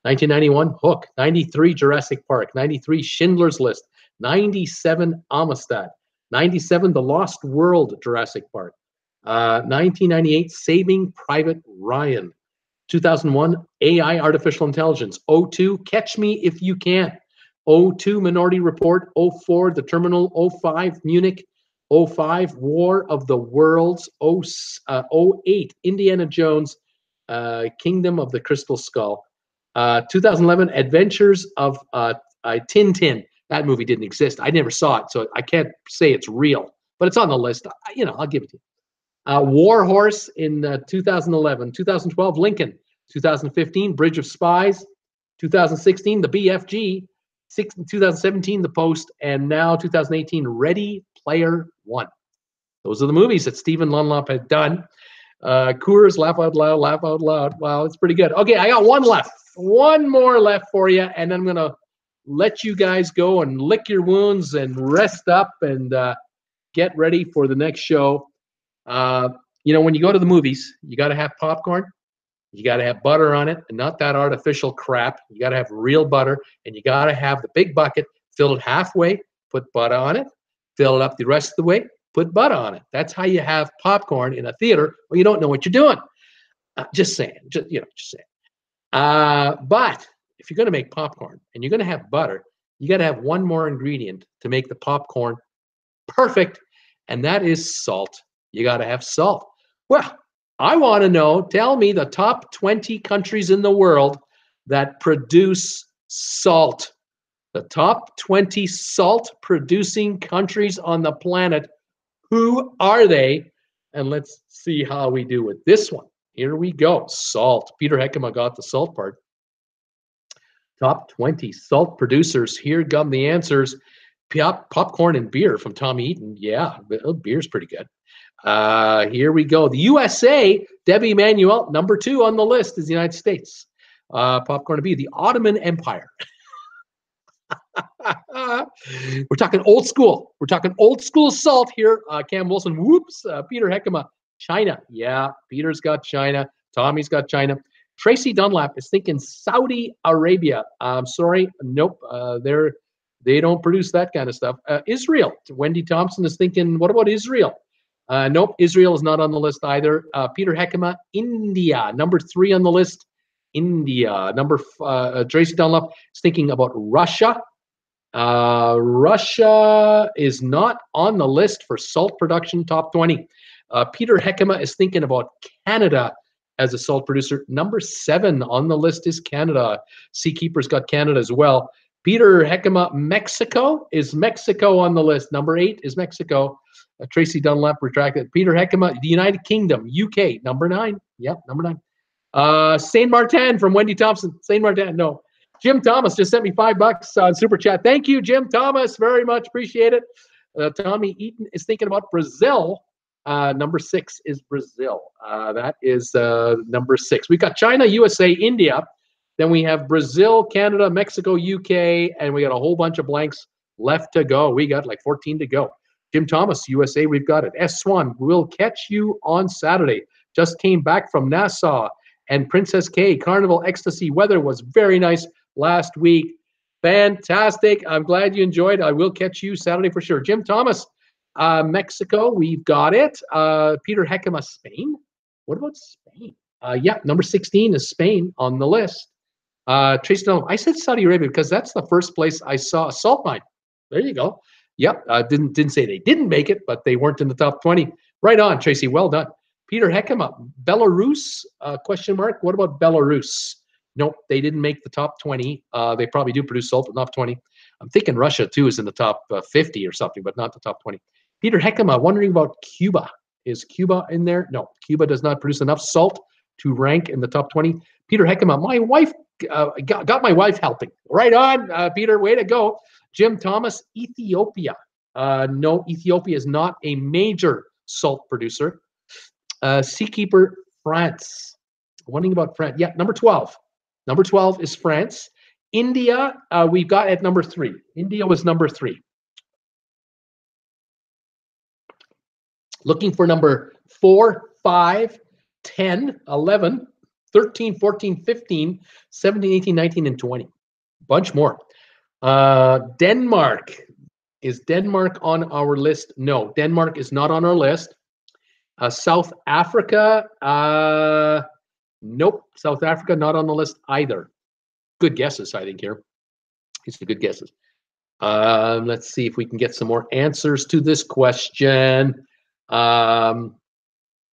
1991, Hook. 93, Jurassic Park. 93, Schindler's List. 97, Amistad. 97, The Lost World, Jurassic Park. 1998, Saving Private Ryan. 2001, AI, Artificial Intelligence. 02, Catch Me If You Can. 02, Minority Report. 04, The Terminal. 05, Munich. 05, War of the Worlds. 08, Indiana Jones, Kingdom of the Crystal Skull. 2011, Adventures of Tintin. That movie didn't exist. I never saw it, so I can't say it's real, but it's on the list. I'll give it to you. War Horse in 2011. 2012, Lincoln. 2015, Bridge of Spies. 2016, The BFG. 2017, The Post. And now 2018, Ready Player One. Those are the movies that Stephen Lunlop had done. Coors, laugh out loud, laugh out loud. Wow, it's pretty good. Okay, I got one left. One more left for you, and then I'm going to let you guys go and lick your wounds and rest up and get ready for the next show. When you go to the movies, you got to have popcorn. You got to have butter on it, and not that artificial crap. You got to have real butter, and you got to have the big bucket, fill it halfway, put butter on it, fill it up the rest of the way, put butter on it. That's how you have popcorn in a theater when you don't know what you're doing. Just saying. Just saying. But if you're going to make popcorn and you're going to have butter, you got to have one more ingredient to make the popcorn perfect, and that is salt. You got to have salt. Well, I want to know, tell me the top 20 countries in the world that produce salt. The top 20 salt-producing countries on the planet. Who are they? And let's see how we do with this one. Here we go. Salt. Peter Heckema got the salt part. Top 20 salt producers. Here come the answers. Popcorn and beer from Tommy Eaton. Yeah, beer's pretty good. Here we go. The USA, Debbie Manuel, number 2 on the list is the United States. Popcorn and beer. The Ottoman Empire. We're talking old school. We're talking old school salt here. Cam Wilson, whoops. Peter Heckema, China. Yeah, Peter's got China. Tommy's got China. Tracy Dunlap is thinking Saudi Arabia. I'm sorry. Nope. They don't produce that kind of stuff. Israel. Wendy Thompson is thinking, what about Israel? Nope. Israel is not on the list either. Peter Heckema, India. Number 3 on the list. India. Tracy Dunlap is thinking about Russia. Russia is not on the list for salt production top 20. Peter Heckema is thinking about Canada as a salt producer. Number 7 on the list is Canada. Seakeeper's got Canada as well. Peter Heckema, Mexico. Is Mexico on the list? Number 8 is Mexico. Tracy Dunlap retracted. Peter Heckema, the United Kingdom, UK, number 9. Yep, number 9. Saint Martin from Wendy Thompson. Saint Martin, no. Jim Thomas just sent me $5 on Super Chat. Thank you, Jim Thomas. Very much appreciate it. Tommy Eaton is thinking about Brazil. Number 6 is Brazil. That is number 6. We've got China, USA, India. Then we have Brazil, Canada, Mexico, UK, and we got a whole bunch of blanks left to go. We got like 14 to go. Jim Thomas, USA, we've got it. S. Swan, we'll catch you on Saturday. Just came back from Nassau. And Princess K, Carnival Ecstasy weather was very nice last week. Fantastic. I'm glad you enjoyed. I will catch you Saturday for sure. Jim Thomas, Mexico, we've got it. Peter Heckema, Spain. What about Spain? Yeah, number 16 is Spain on the list. Tracy Dunlop, I said Saudi Arabia because that's the first place I saw a salt mine. There you go. Yep, didn't say they didn't make it, but they weren't in the top 20. Right on, Tracy. Well done. Peter Heckema, Belarus, question mark. What about Belarus? Nope, they didn't make the top 20. They probably do produce salt, but not 20. I'm thinking Russia, too, is in the top 50 or something, but not the top 20. Peter Heckema, wondering about Cuba. Is Cuba in there? No, Cuba does not produce enough salt to rank in the top 20. Peter Heckema, my wife got my wife helping. Right on, Peter, way to go. Jim Thomas, Ethiopia. No, Ethiopia is not a major salt producer. Seakeeper, France. Wondering about France. Yeah, number 12. Number 12 is France. India, we've got at number 3. India was number 3. Looking for number 4, 5, 10, 11, 13, 14, 15, 17, 18, 19, and 20. Bunch more. Denmark. Is Denmark on our list? No, Denmark is not on our list. South Africa. Nope. South Africa not on the list either. Good guesses, I think, here. These are good guesses. Let's see if we can get some more answers to this question. I'm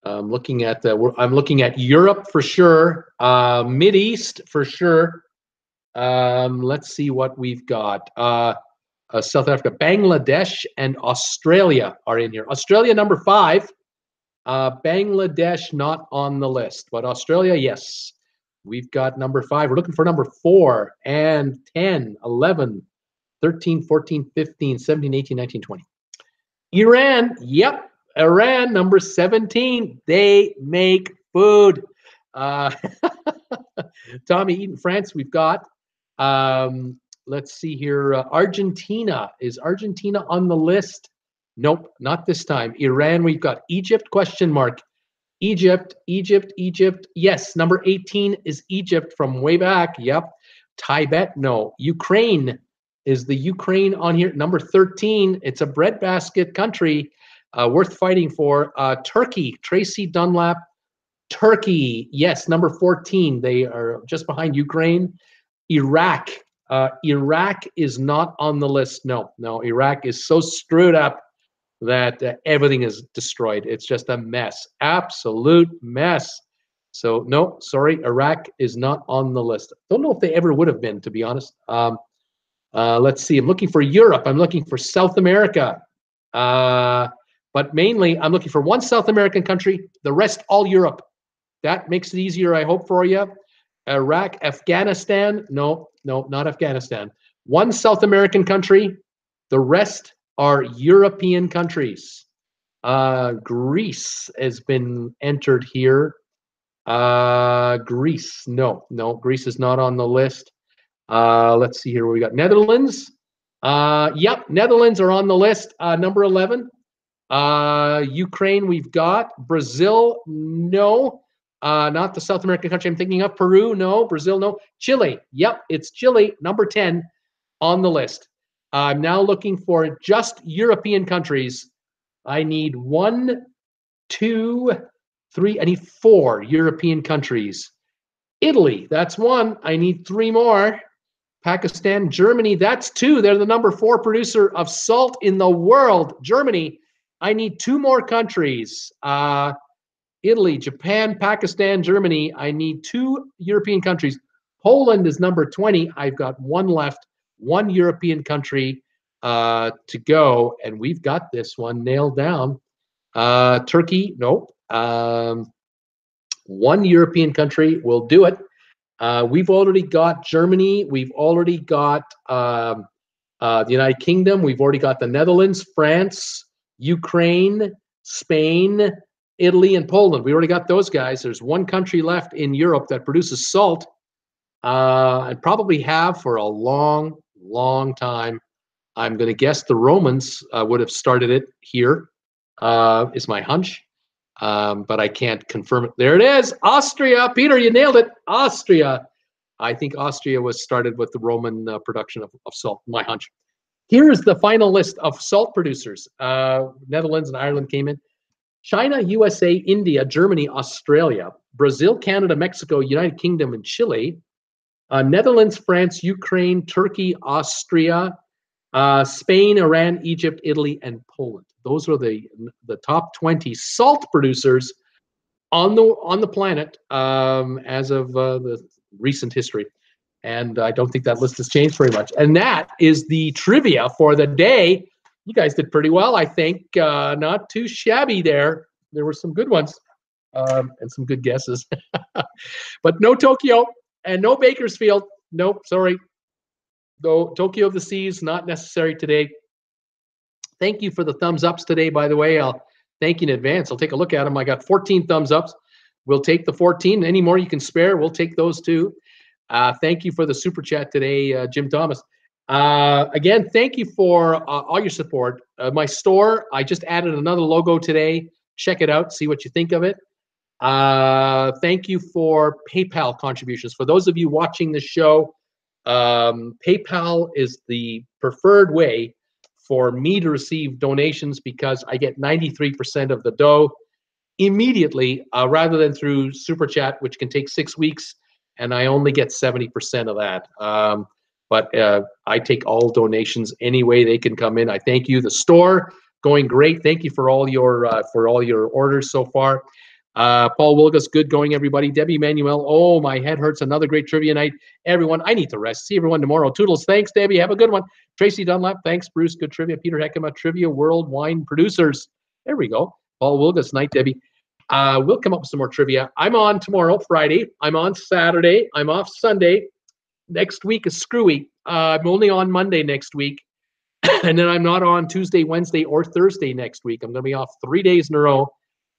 looking at Europe for sure. Mideast for sure. Let's see what we've got. South Africa, Bangladesh, and Australia are in here. Australia number 5. Bangladesh not on the list, but Australia, yes. We've got number 5. We're looking for number 4 and 10, 11, 13, 14, 15, 17, 18, 19, 20. Iran, yep. Iran, number 17. They make food. Tommy Eaton, France, we've got. Let's see here. Argentina. Is Argentina on the list? Nope, not this time. Iran, we've got. Egypt, question mark. Egypt. Yes, number 18 is Egypt from way back. Yep. Tibet, no. Ukraine. Is the Ukraine on here? Number 13. It's a breadbasket country worth fighting for. Turkey, Tracy Dunlap. Turkey, yes, number 14. They are just behind Ukraine. Iraq. Iraq is not on the list. No, Iraq is so screwed up that everything is destroyed. It's just a mess, absolute mess. So no, sorry, Iraq is not on the list. Don't know if they ever would have been, to be honest. Let's see, I'm looking for Europe. I'm looking for South America. But mainly, I'm looking for one South American country, the rest all Europe. That makes it easier, I hope, for you. Iraq, Afghanistan. No, not Afghanistan. One South American country, the rest are European countries. Greece has been entered here. Greece, no, Greece is not on the list. Let's see here what we got. Netherlands. Yep, Netherlands are on the list. Number 11. Ukraine, we've got. Brazil, no. Not the South American country I'm thinking of. Peru, no. Brazil, no. Chile, yep, it's Chile, number 10 on the list. I'm now looking for just European countries. I need 1, 2, 3. I need 4 European countries. Italy, that's 1. I need 3 more. Pakistan, Germany, that's 2. They're the number 4 producer of salt in the world. Germany, I need 2 more countries. Italy, Japan, Pakistan, Germany. I need 2 European countries. Poland is number 20. I've got 1 left, 1 European country to go, and we've got this one nailed down. Turkey, nope. 1 European country will do it. We've already got Germany. We've already got the United Kingdom. We've already got the Netherlands, France, Ukraine, Spain, Italy, and Poland. We already got those guys. There's 1 country left in Europe that produces salt, and probably have for a long, long time. I'm going to guess the Romans would have started it here, is my hunch, but I can't confirm it. There it is, Austria. Peter, you nailed it. Austria. I think Austria was started with the Roman production of salt, my hunch. Here is the final list of salt producers. Netherlands and Ireland came in. China, USA, India, Germany, Australia, Brazil, Canada, Mexico, United Kingdom, and Chile. Netherlands, France, Ukraine, Turkey, Austria, Spain, Iran, Egypt, Italy, and Poland. Those are the top 20 salt producers on the planet as of the recent history. And I don't think that list has changed very much. And that is the trivia for the day. You guys did pretty well, I think. Not too shabby there. There were some good ones and some good guesses. But no Tokyo and no Bakersfield. Nope, sorry. Though Tokyo of the Seas, not necessary today. Thank you for the thumbs ups today, by the way. I'll thank you in advance. I'll take a look at them. I got 14 thumbs ups. We'll take the 14. Any more you can spare, we'll take those too. Thank you for the super chat today, Jim Thomas. Again, thank you for all your support. My store, I just added another logo today. Check it out, see what you think of it. Thank you for PayPal contributions. For those of you watching the show, PayPal is the preferred way for me to receive donations because I get 93% of the dough immediately rather than through Super Chat, which can take 6 weeks, and I only get 70% of that. But I take all donations any way they can come in. I thank you. The store going great. Thank you for all your orders so far. Paul Wilgus, good going, everybody. Debbie Manuel, oh, my head hurts. Another great trivia night. Everyone, I need to rest. See everyone tomorrow. Toodles, thanks, Debbie. Have a good one. Tracy Dunlap, thanks, Bruce. Good trivia. Peter Heckema, Trivia World Wine Producers. There we go. Paul Wilgus, night, Debbie. We'll come up with some more trivia. I'm on tomorrow, Friday. I'm on Saturday. I'm off Sunday. Next week is screwy. I'm only on Monday next week. And then I'm not on Tuesday, Wednesday, or Thursday next week. I'm going to be off 3 days in a row.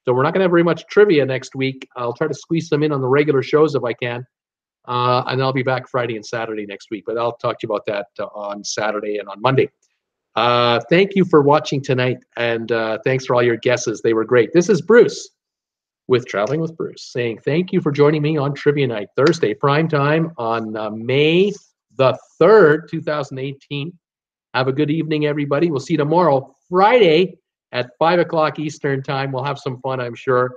So we're not going to have very much trivia next week. I'll try to squeeze some in on the regular shows if I can. And I'll be back Friday and Saturday next week. But I'll talk to you about that on Saturday and on Monday. Thank you for watching tonight. And thanks for all your guesses. They were great. This is Bruce with Traveling with Bruce saying thank you for joining me on Trivia Night, Thursday, prime time on May the 3rd, 2018. Have a good evening, everybody. We'll see you tomorrow, Friday, at 5 o'clock Eastern time. We'll have some fun, I'm sure.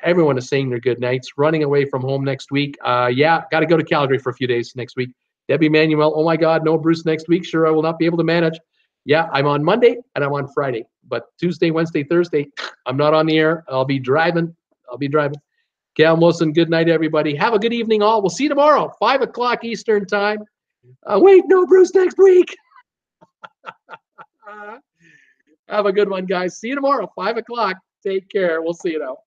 Everyone is saying their good nights. Running away from home next week. Yeah, got to go to Calgary for a few days next week. Debbie Manuel, oh my God, no Bruce next week. Sure, I will not be able to manage. Yeah, I'm on Monday and I'm on Friday. But Tuesday, Wednesday, Thursday, I'm not on the air. I'll be driving. Cal Wilson, good night, everybody. Have a good evening, all. We'll see you tomorrow, 5 o'clock Eastern time. Wait, no Bruce next week. Have a good one, guys. See you tomorrow, 5 o'clock. Take care. We'll see you now.